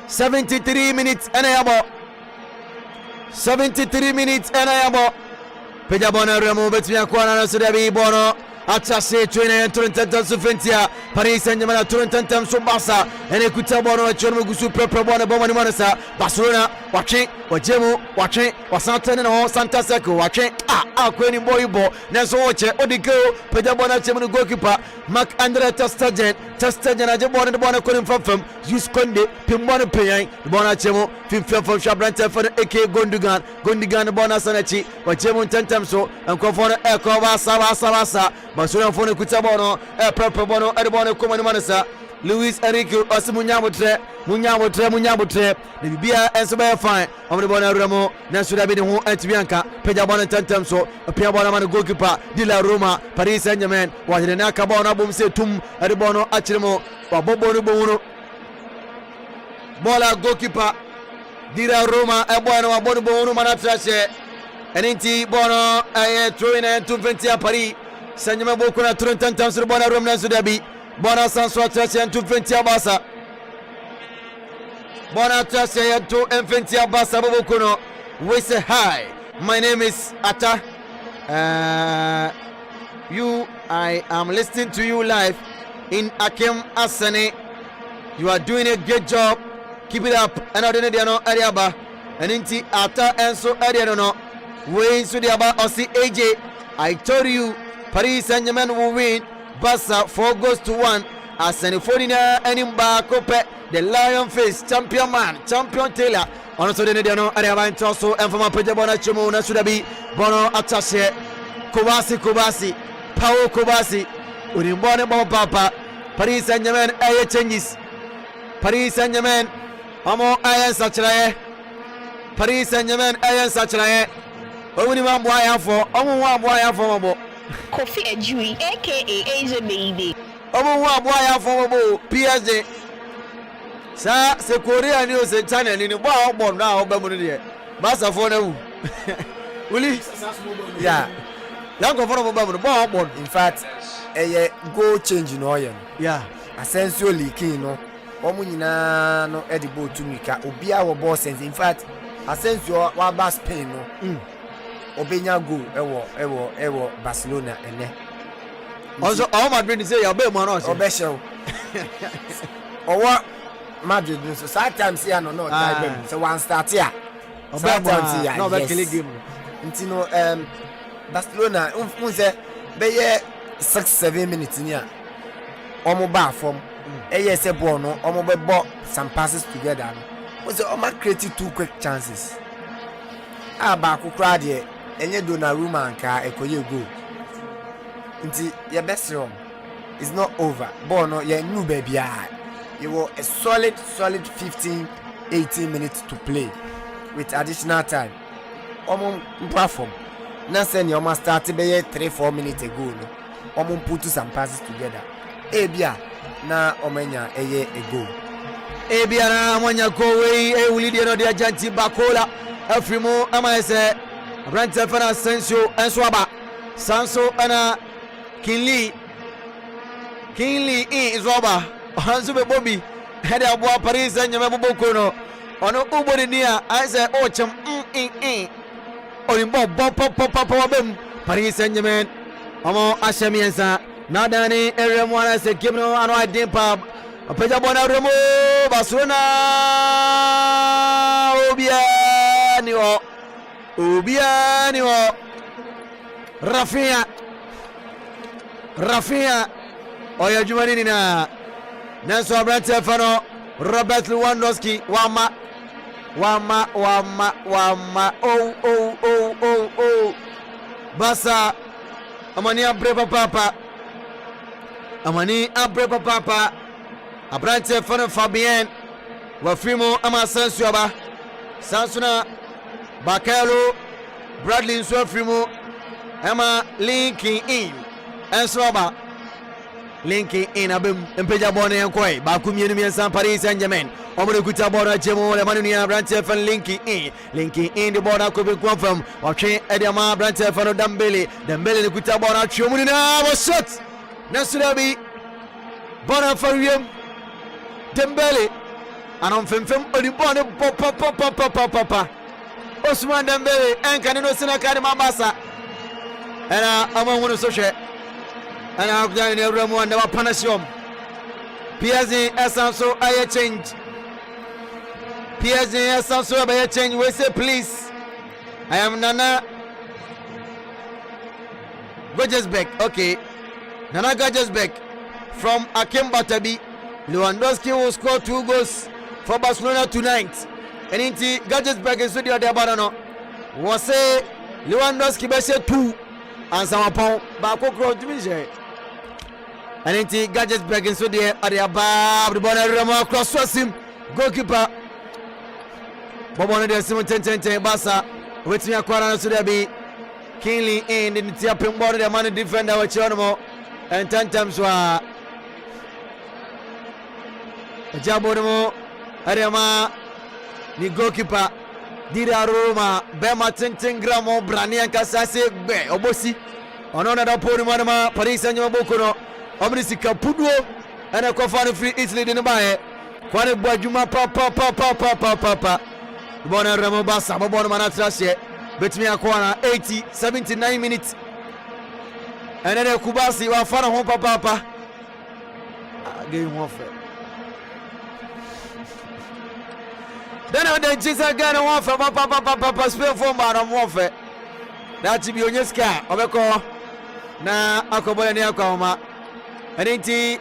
73 minutes and a 73 minutes and a Pejabona Remo between Aquana and Sudabi Bono Atase trainer and Toronto Sufentia, Paris Saint-Germain, Toronto Subasa, and Ekutabano, Chomugusu, Prepabona, Bomani Manasa, Barcelona, watching, Wajemu, watching, Wasantan and Santa Seco, watching, Queen Boybo, Naso Watcher, Odigo, Pedabona Chemu goalkeeper, Mark Andre Testagen, Ajabon, the Bona Colin from Use Conde, Pimona Payang, Bona Chemo, Fimfia from Shabranta for the AK Gondugan, Bona Sanachi, Wajemu 10 times so, and Kofona Ekova Savasa. Barcelona phone Kutabono, Propabono, Edbono, Common Manasa, Luis Enrique, Osimunyabutre, Munyabutre, the Bia and Sabaya fine, on the Bona Ramo, Nasurabi, who Antibianca, Pejabona Tantamso, a Piabona goalkeeper, Dila Roma, Paris Saint-Germain, was in a Cabona Boom Setum, Edbono, Achimo, Bono, Bola goalkeeper, Dila Roma, Ebono, Bono, Manatrashe, and Inti Bono, I throwing and 220 Paris. Sanyama Bokuna Toronto times to Bona Romna Sudabi, Bona Sanswa Tracia and 220 Abasa. Bona Tracia and 220 Abasa Bokuno. We say hi. My name is Atta. I am listening to you live in Akem Asane. You are doing a great job. Keep it up. And I don't know Ariaba. And Inti Atta and so Ariano. We Sudiaba Osi AJ. I told you. Paris Saint-Germain will win Barca 4 goals to 1 as Senifodina and Mbakope, the Lion Face, champion man, champion Taylor. Also, the Nediano, Ariaba Tosso, and from a Pejabona Chimona Sudabi, Bono Attache, Kobasi, Pao Kobasi, Urimbone Papa, Paris Saint-Germain, air changes. Paris Saint-Germain, Amo Ayan Sachrae, Paris Saint-Germain, Ayan Sachrae, Omuniman Boya for, Omo Boya for. Kofi Ejui aka Asia Baby. Omo boya for PSG. Sa se Korea news and China ni bo bo na obamu ni Barca for na wu. Uli? Yeah. Lang go for obamu bo. In fact, goal change no yen. Yeah. Asensio leaking no. Omo nyina no edibo tumika. Obia wo ball sense. In fact, Asensio wa ba Spain no. Obenya go ewo Barcelona ene. Also all Madrid say you be man also. Obesho. Owa Madrid so sometimes here no time so one start here. Sometimes here. No be kill game. Ntino Barcelona unse be 6-7 minutes ni a. Omo ba form. Se ball no omo be ball some passes together no. So omo create 2 quick chances. Ba ku kra de enye Donnarumma nka ekoye goal nti your best wrong is not over ball no ye nu baby you were a solid 15-18 minutes to play with additional time omo platform na send your start be 3-4 minutes ago no omo put some passes together bia na omenya eye a goal bia na omenya go we wuli de no de ajanti bakola afrimo ama ese Branta Fana Sensio and Swaba Sanso and Kinley is Roba Hansu Bobby head up Paris and Yamabokono on Ubodi near I said Ocham or in Bob Paris Saint-Germain ɔmo ahyɛ mmiɛnsa na adane ɛwerɛ mu ana sɛ game no ano aden pa ɔpagya bɔ no awerɛ mu Barcelona obiara ni hɔ Rafinha ɔyɛ adwuma no nyinaa nanso aberanteɛ fa no Robert Lewandowski wama Barca amani abre papa aberanteɛ fa no Fabian wafiri mu ama Sansu aba Sansu na Bakelo Bradley nso afiri mu ama linking in ɛnso aba linking in abem mpagya bɔɔl no yɛnkɔe baako mmienu mmiɛnsa Paris Saint-Germain ɔmo de kuta bɔɔl no akyɛ mu lɛma no nua aberanteɛ fa no linking in de bɔɔl no akɔ bɛkuam fam ɔtwe ɛde ama aberanteɛ fa no Dembele ne kuta bɔɔl no atwe mu nyinaa wɔ shot nanso dabi bɔɔl no afa wiem Dembele ano mfemfem ɔde bɔɔl no bɔ papapapapapa Ousmane Dembele ɛnkane no sina ka de ma Barca ɛna ɔmo hu no so hwɛ ɛna akudane ne awura mu a ndɛma panasiɔm PSG ɛsan so ayɛ change we say please I am Nana Gojezbek okay Nana Gojezbek from Akim Batabi Lewandowski will score 2 goals for Barcelona tonight and inti Gojezbek is the other barano was say Lewandowski be say 2 and some upon baako kro division and inti Gojezbek is the other bar the ball across him goalkeeper Bobo de Simon 10 Barca waiting akwara so there be Kingly in the tiaping ball the man defender with Chonomo and 10 times wa Jabono Arema ni goalkeeper Dira Roma Bema 10 gramo Brania Kasase be Obosi onona da podi manama Paris Saint-Germain bokono omrisi kapudo ana kofano free Italy de bae kwane boadwuma pa Bona Ramo Barca Bobo Manatrashe betimi akwana 79 minutes and then Kubasi wa fana ho papa game warfare then the Jesus Ghana warfare papa spell for man warfare that be onyeska obeko na akobola ni akoma and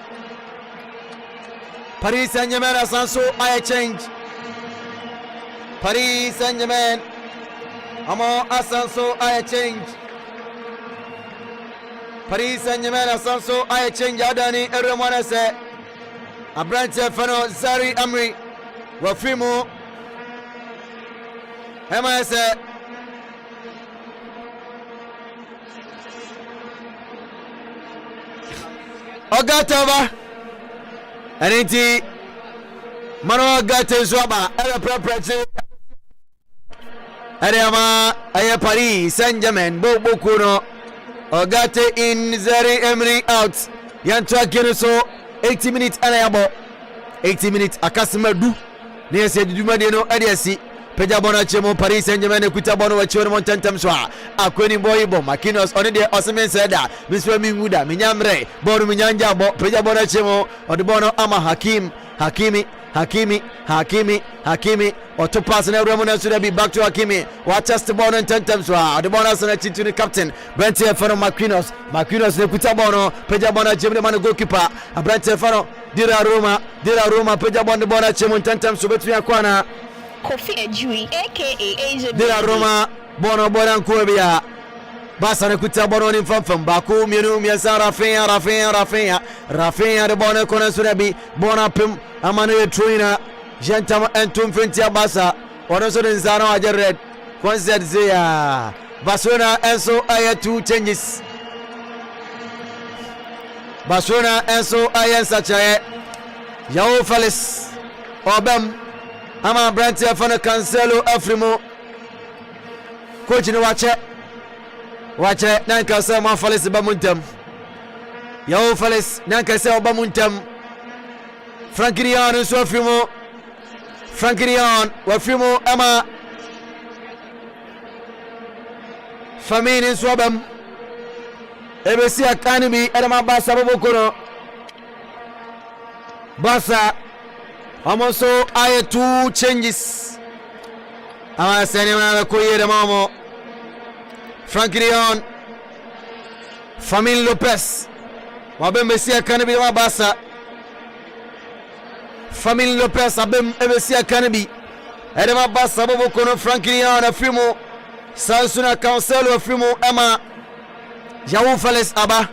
Paris Saint-Germain asanso I change Paris Saint-Germain Amo Asanso I change Paris Saint-Germain Asanso I change Adani Eremwana se Abrante Fano Zari Amri Wafimu Hema se Ogatova Aniti Mano Gate Zwaba Ere Prepreti Ariama Aya Paris Saint-Germain Bokuno Ogate in Zari Emery out Yantua Keneso 80 minutes Anayabo 80 minutes Akasima Du Nese Dumadeno Adiasi Peja Bona Chemo Paris Saint-Germain Kuta Bono Wachon Montantem Swa Akweni Boybo Makinos on the Osman Seda Miswa Minguda Minyamre Boru Minyanja Peja Bona Chemo Odebono Ama Hakimi or to pass and everyone should be back to Hakimi. Watch us the ball and 10 times. The bonus and to the captain. Brent Fano Maquinos, the Putabono, Pejabona, Jimmy goalkeeper, a Brent Fano, Dira Roma, Pejabon the Bona Chimon 10 times to Betria Kwana. Kofi Ejui, aka Dira Roma, Bono Bonan Kurbia. Basa na kuta bono ni from Baku Miru Miasa Rafinha the Bona Kona Surabi Bona Pim Amanu Truina Gentam and Tumfentia Basa Onoso de Zano Ajared Concert Zia Barcelona Enso Aya 2 changes Barcelona Enso Aya Sachae Yao Falis Obam Ama Brantia Fana Cancelo Afrimo Coach no Wache nanka se ma Falis bamuntam Yao Falis nanka se bamuntam Frankirian so afimo Frankirian wafimo ama Famine so bam ebesi akane bi edema Barca bobokono Barca almost aye 2 changes ama sene na koyere mamo Frankie de Jong Famille Lopez wabem besi akane bi edema Barca Famille Lopez abem ebesi akane bi edema Barca bobokono Frankie de Jong afimo Sansuna Cancelo afimo ama Yawu Felix Aba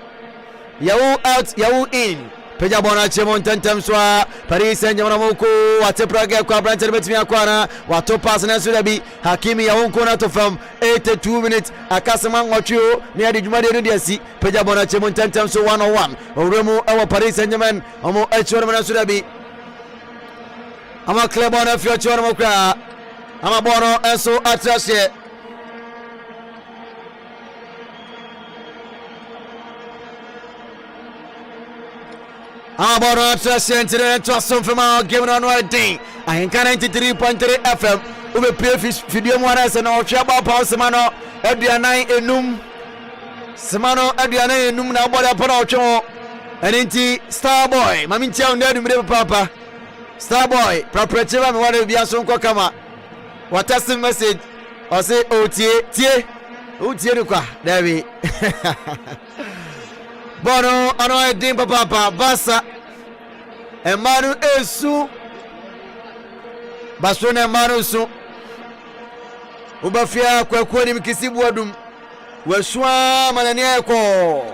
Yawu out Yawu in Peja bona chemo ntentem swa Paris Saint-Germain moko wate praga kwa Brentford betimi akwana wato pass na so bi Hakimi Yawu kona to from 82 minutes akasema ngwatio ni adi jumade no diasi Peja bona chemo ntentem so 101 owremu ewo Paris Saint-Germain omo echoro na so bi ama club on afio choro mo kwa ama bono enso atrashe About to some from our game on one day. Ahenkan 93.3 FM. Ube play video one as an Ochaba Paul Semano, Ediana Enum Semano, Ediana Enum, now what upon Ocho, and inti Starboy, Mamintia, and Papa Starboy, proprietor, and one of the Asun Kokama. What has the message? Or say, oh, tie, there we Bono ano edin papa Barca Emmanuel Esu Barcelona Emmanuel Esu Ubafia kwa kweli mkisibu wadum Weswa manani yako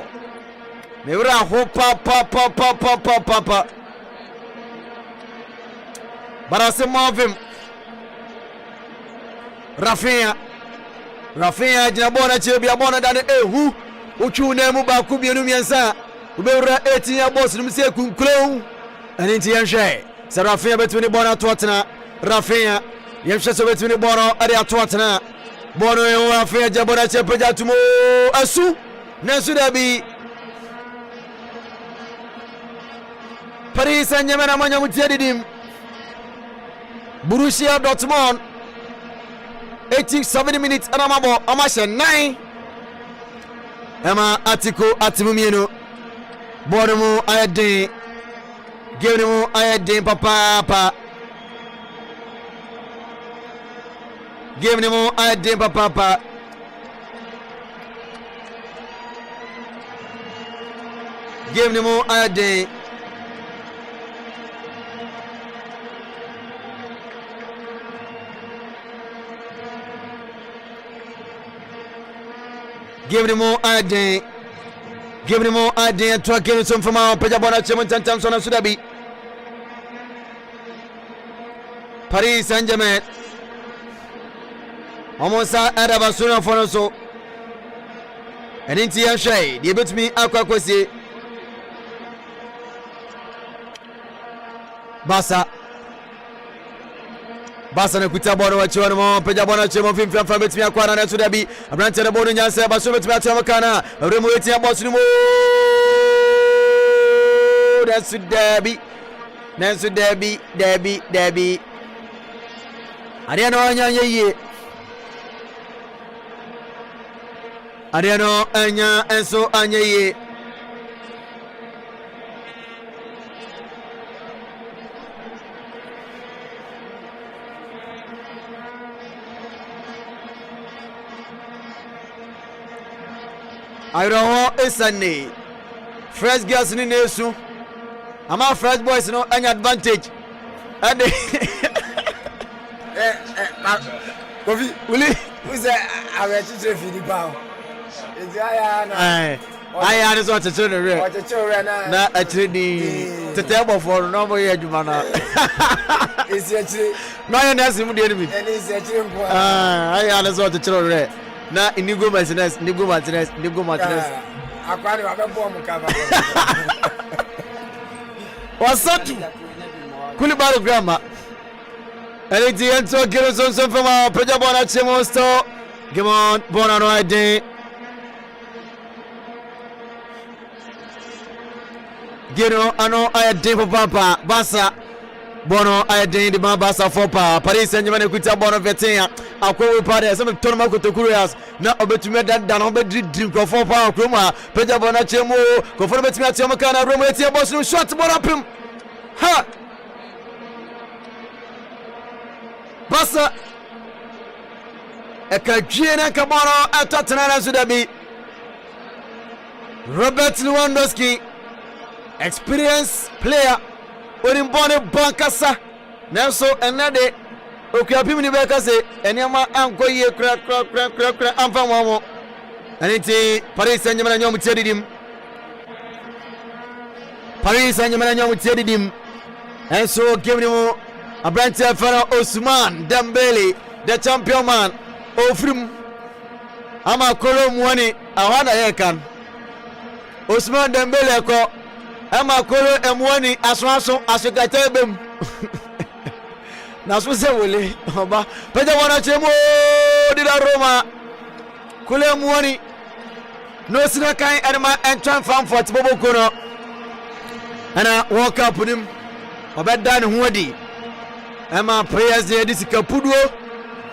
Mewura ho pa Barase Marvin Rafinha jinabona chebi abona dane ehu Uchu nemu ba kubienu miensa ubewura 18 ya boss numse kunklo aninti yanhwe sa Rafinha betuni bona totena Rafinha yanhwe so betuni bona ade atotena bono yo Rafinha jabona chepeja tumo asu nasu dabi Paris Saint-Germain amanya mutiadidim Borussia Dortmund 87 minutes anamabo amashe 9 Emma Atiko Atimumieno Bonomu Ayade Gevnemu Ayade Papa Gevnemu Ayade Papa Gevnemu Ayade Give them more idea. Give them more idea. To give some from our Pejabona Chemontan Thompson of Sudabi. Paris Saint-Germain. Almost at Barcelona for us. And in Tia Shay, they beat me Aquaquasi. Barca na kuta bono wachiwa mo peja bono chemo fimfia fa betimi akwana na Sudabi abrante na bono nyanse baso betimi atama kana remo eti abosu ni mo da Sudabi Ariano anya ye Ariano anya enso anya ye Ayroho esane fresh girls ni nesu ama fresh boys no any advantage ade Kofi uli uze awe chiche fidi pa ezi aya na so chiche re o chiche re na achire di tete abofo no mo ye adwuma na ezi achire no ya na simu de ni eni ezi achire mpo aya na so chiche re na Inigo Martinez akwani wabebo mukaba wasatu Koulibaly grama eliti ento kilo sonson fama peja bona chemo sto gemon bona no ide gero ano aya de papa Barca Bono I did the Mabasa for Paris Saint-Germain kuta bono vetia akwewe pade some tonoma kotokurias na obetume dan obedri dream ko for power kroma peja bona chemo ko for betimi atioma kana romo etia boss no shot bono pim ha Basa ekadwiena kabono atatana so dabi Robert Lewandowski experienced player Orimbone Bankasa Nelso enade okuapim ni beka se eniama ankoye kra amfa wamo aniti Paris Saint-Germain nyom tiedidim Paris Saint-Germain nyom tiedidim enso game ni mo Abrantia Fara Ousmane Dembele the champion man ofrim ama kolo muani awana yekan Ousmane Dembele ko ama kolo emwani aswaso asukata bem na so se wole oba peja wana chemo di la Roma kolo emwani no sina kan anima entran fan fort bobo kono ana World Cup nim obeda ne hoadi ama players de disika puduo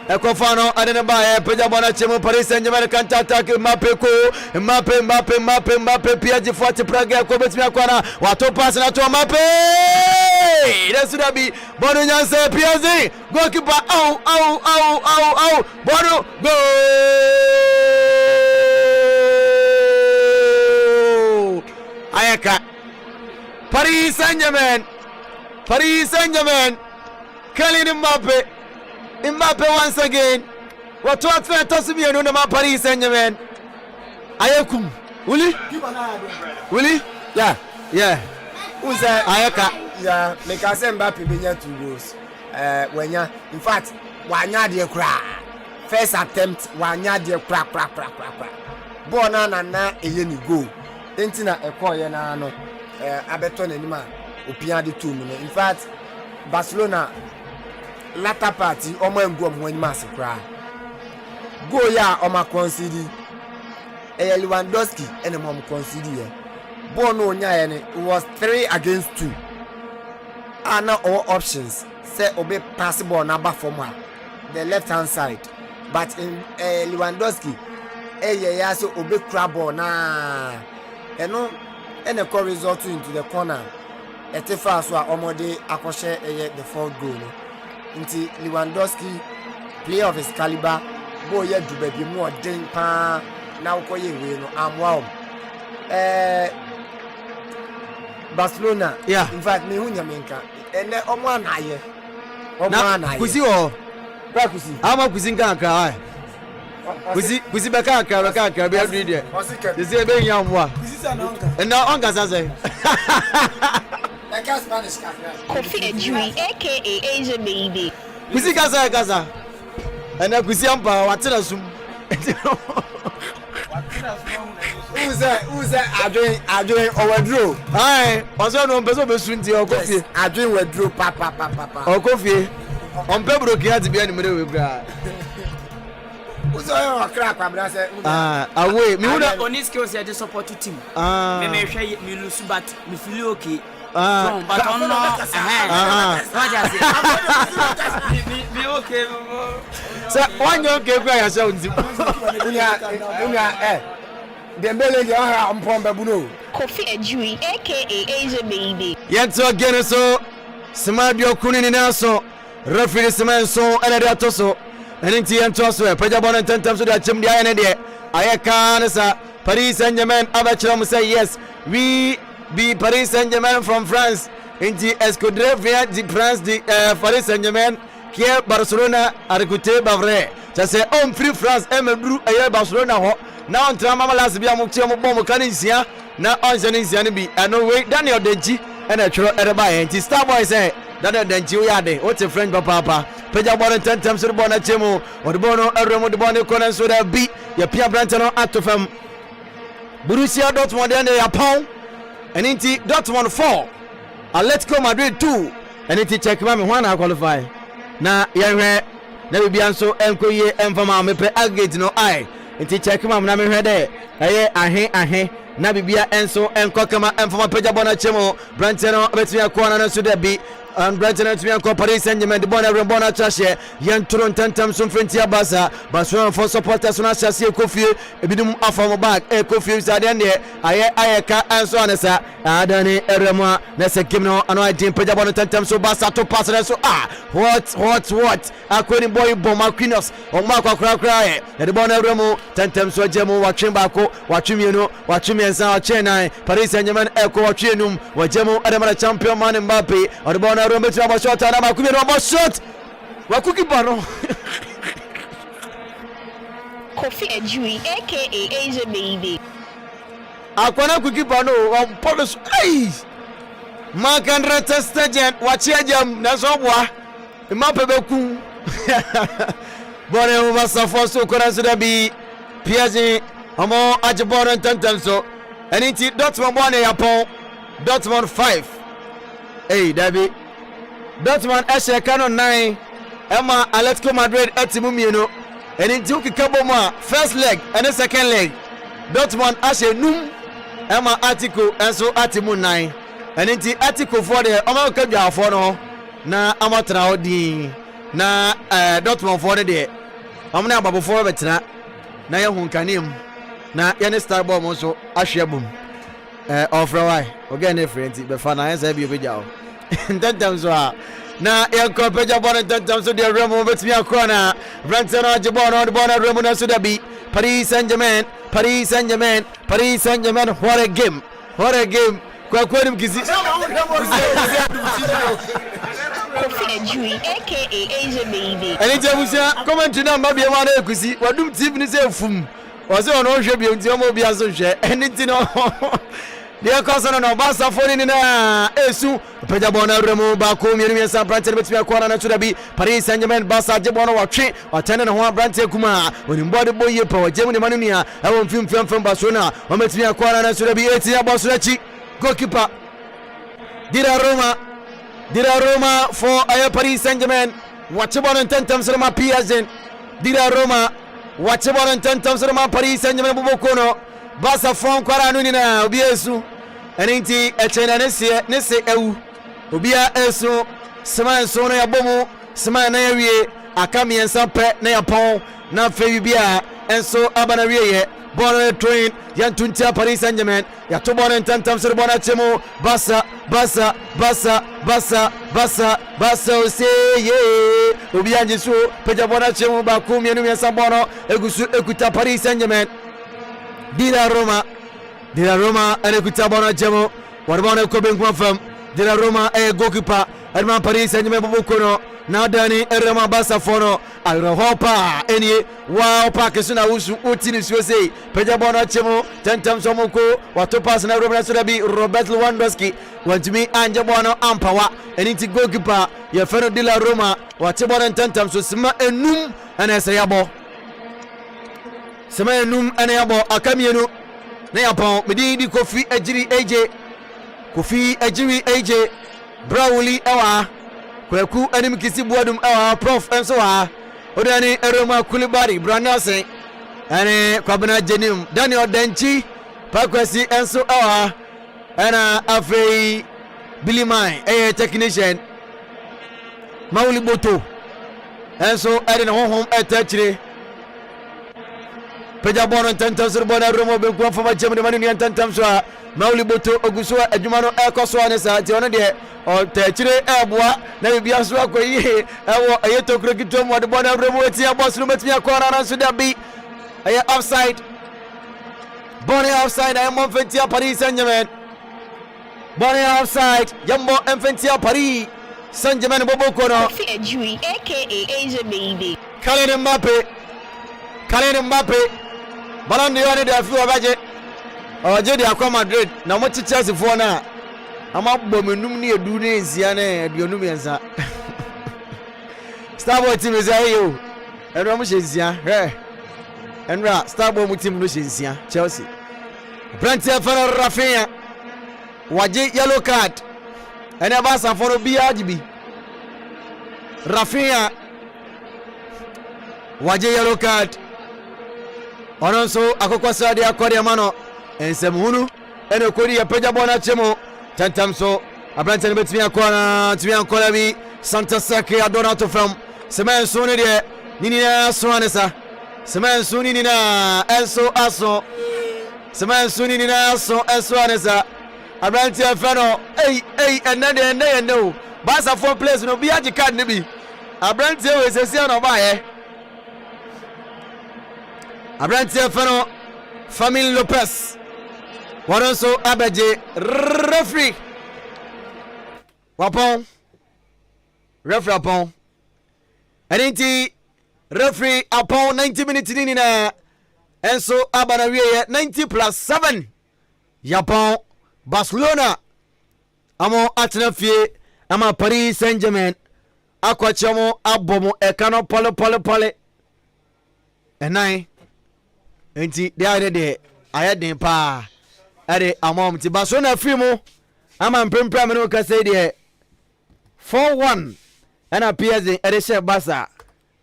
ekofano adene ba peja bona chemo Paris Saint-Germain kan attack Mbappe PSG forte Prague ko betimi akwana wato pass na to Mbappe Resurabi bono nyanse PSG goalkeeper au bono go ayaka Paris Saint-Germain Kylian Mbappe once again. What to toss me on my Paris Saint-Germain? Ayakum. Willie? Yeah. Who's that? Ayaka. Yeah, make us Mbappe be 2 goals. When ya, in fact, wanya de cra. First attempt, wanya de cra. Bona na eyeni goal. Entina ekoye na no. Abeton anima. Opia de 2 minutes. In fact, Barcelona latter party omo engo mo anima se cra. Goal ya omo concede. Lewandowski ene mo concede. Bono nya it was 3 against 2. Now all options say obey pass ball number from the left hand side, but in Lewandowski yeah so obey crab ball na and the result into the corner etefa so omode akoshe the 4th goal into Lewandowski, player of his caliber, boy ya do baby more den pa now koye we no am wow. Barcelona, yeah. In fact, me hunya menka. Ene omo anaye. Kusi o. Ba kusi. Ama kusi nkanka ai. Kusi beka aka be every day. This is be yamwa. Kusi sa na onka. Na onka sa say. Like Spanish ka. Kofi Ejui aka Asia baby. Kusi kasa. Ena kusi ampa watena sum. Who's that adjoin overdrew? Aye, also no person be sunti o Kofi. Adjoin withdraw papa. O Kofi. On pe broki ati bi animere we bra. Who's that crack abra say? Away. Me would only skills ya just support team. Me hwe me lose but me feel okay. But on no. Me okay. So one you okay kwa ya show nti. Unya Dembele di aha mpombe buno. Kofi Ejui aka Asia baby. Yet again so Smadio Kunini Naso referee Semenso and the Atoso and in Tiantoso Pajabon and 10 times to that chim the idea. Ayakanasa Paris Saint-Germain Abachom say yes. We be Paris Saint-Germain from France. Inti Escudre via de France de Paris Saint-Germain qui est Barcelona à recruter Bavre. Ça c'est homme free France et Blue et Barcelona. Now on mama last be amukti mo bom kan nsia na on se nsia ne bi no way Daniel Denji and a tro e ba enti Star Boy say Daniel Denji we ade what a friend papa peja ball 10 times the ball na chemo o de ball no eremo de ball ne konen so da bi ya pia brant no atofam Borussia Dortmund and ya pound and enti Dortmund 4 Atletico Madrid 2 and enti check ma me wana qualify na ya hwe na bi anso enkoye emfama me pe aggregate no ai Inti check mam na me hwede aye ahe na bibia enso enko kama enfoma peja bona chemo brante no betumi akona no so da bi and Brighton to me Paris Saint-Germain the bona chashe yen turon tentam so frontier Barcelona for supporters na chashe Kofi ebidum afam back Kofi Zadian there ayeka anso anesa adani erema na se kimno ano idin peja bona tentam so Barca to pass so what akweni boy bomb Aquinos o makwa kra the bona remo tentam so jemu watching bako watching you watching ensa Chennai Paris Saint-Germain eko watching num wajemu adamara champion man Mbappe or the bona remo to shot na makumi no shot wakuki bano Kofi Ejui aka Asia Baby. Akwana kuki bano on polish ai Mark Andre Testegen wachia jam na sobwa Mbappe beku Bone Barca for so kora so da bi PSG amo ajibon tantan so anything Dortmund bone yapon Dortmund 5 Dabi Dortmund Ashe Kano 9 Emma Atletico Madrid etimu mieno anything ukikabo mo first leg and second leg Dortmund Ashe num Emma Atletico enso atimu 9 anything Atletico for the Oma kadwa for no na amatra odi na Dortmund for the amna ababo for betra na Ahenkan na yene star ball mo so ahwebum ofra why again friend be fa na yensa bi obeja ntantam so na yanko peja bon ntantam so de remo betimi akọ na Brighton ajibon the bon remo na so da bi Paris Saint-Germain what a game kwa kwani mkizi Kofi Ejui aka Asia Baby. ani jabusia comment na mba bia wana ekusi wadum tv ni se fum o se ono hwe bia nti omo bia so hwe eni ti no dia koso no Barca foni ni na esu peja bona remo ba ko mienu miensa Brighton betimi akọ na tuda bi Paris Saint-Germain Barca je bona watwe atene na ho Brighton kuma oni mbode boye pa wajemu ni manu nia awo mfim Barcelona o betimi akọ na tuda bi eti ya Barcelona goalkeeper Dira Roma for Paris Saint-Germain watch bona tentam so ma PSG Dira Roma watch bona tentam so ma Paris Saint-Germain bobokono Barca fon kwara no ni na obi esu enti echena ne se ewu obia esu sema so na yabomu sema na yawie akamiensa pe na yapon na fewi bia enso abana wieye bona train yantuntia Paris Saint-Germain ya to bona tentam so bona chemo Barca oseye obia njisu peja bona chemo ba ko mienu miensa bona egusu ekuta Paris Saint-Germain Dira Roma ekuta bona chemo warbona ko ben confirm Dira Roma goalkeeper Arman Paris Saint-Germain bobokono na dani Roma Barca fono Europa eni wow pa kesuna usu utini siose peja bona chemo tentam somoko wato pass na Roma so bi Robert Lewandowski wantimi anje bona ampawa eni ti goalkeeper ya fero Dira Roma wato bona tentam so sima enum ana sayabo sima enum ana yabo akamienu na yapon medidi Kofi AJ Brawley ewa kwaku anim kisi buadum ewa prof enso wa odani Roma Kulibari Branose ane kwabana jenim Daniel Denchi pakwasi enso ewa ana afei Bilimai technician Mauli Boto enso na honhom etachire peja bono tentam sur bona Roma be kwa fama jemde manu ni tentam so Mauli Boto ogusua adwumano ekoso ane sa ti ono de o techire eboa na bia so akoyi ewo ayetokro kitom wode bona Roma ti abos no metimi akora na so da bi aye offside ay mo fetia Paris Saint-Germain bona offside yambo enfentia Paris Saint-Germain bobo no Kofi Ejui aka Asia Baby. Kylian Mbappe Ballon d'Or de afi obaje oje de akwa Madrid na mo Chelsea fo na ama bomenum ne edu ne nsia na aduonum yensa Starboy team is ayo enra mo hyensia enra Starboy mu team no hyensia Chelsea Brentford for Rafinha waje yellow card ene ba sa for bia jibi Rafinha waje yellow card ononso akokwasa de akori amano ensemhunu ene kori ya peja bona chemo tantamso abrante no betumi akona tumi ankola bi Santa Sake adona to fam semen so ne de nini na so anesa semen so nini na enso aso semen so nini na so enso anesa abrante afano enne no basa for place no bi agi card ne bi abrante we sesi na ba ye abrante afano Family Lopez waronso abeje referee wapon Anenti referee upon 90 minutes nini na enso abana wiye 90+7 Japon Barcelona amo atnafie ama Paris Saint-Germain akwachamo abomo ekano pole enai enti de ayeden pa ade amom ti Barcelona free mo ama mpempra me no ka say de 4-1 ana PSG ade share Barca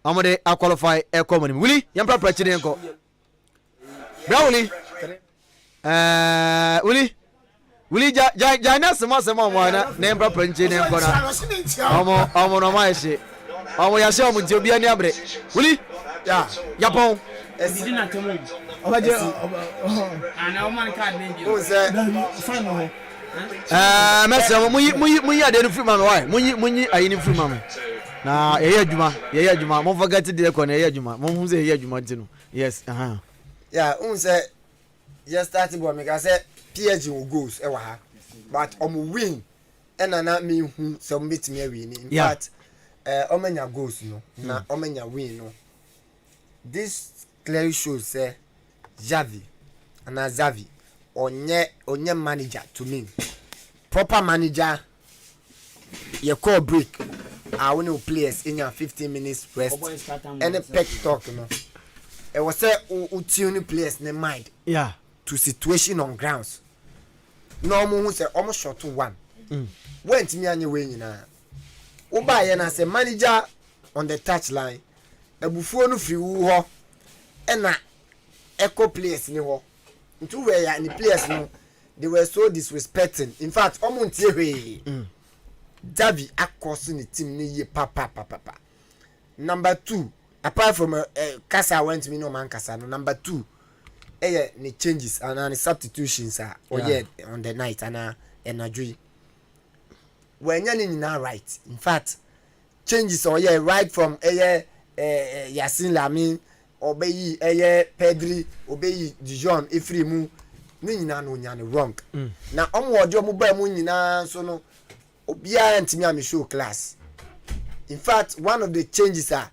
amode qualify e come ni wuli yampa prachire enko Brawley wuli ja na sema mo na yampa prachire enko na omo no ma ese omo ya se omo ti obi ani abre wuli ya Japon Didn't tell me. And I want card name. Who said? Mese muyi ade no free man why muyi ayi ni free man na yeye adwuma mo forget de ko na yeye adwuma mo hu say yeye adwuma ntino yes yeah who said just starting boy make I say PSG will goals e wa ha but win na me hu so mbit me win in fact omenya goals no na omenya win no this clearly shows say Xavi onye manager to me proper manager you call break when you players in your 15 minutes rest any pep talk no it was say tune players in mind to situation on grounds no mo say almost shot to one went me anye we nyina wo ba ye na say manager on the touch line ebufuo no free wo ho na echo players ni ho ntu we ya ni players no they were so disrespecting in fact omuntie hwe Davi across in the team ni ye papa number 2 apart from Kasa went me no man Kasa no number 2 ni changes and the substitutions are on the night and energy when you na right in fact changes right from Yasin Lamin obeyi Pedri obeyi Dijon Efrimu ni nyina no nya wrong na omwode omuba mu nyina so no obia ntimi am show class in fact one of the changes are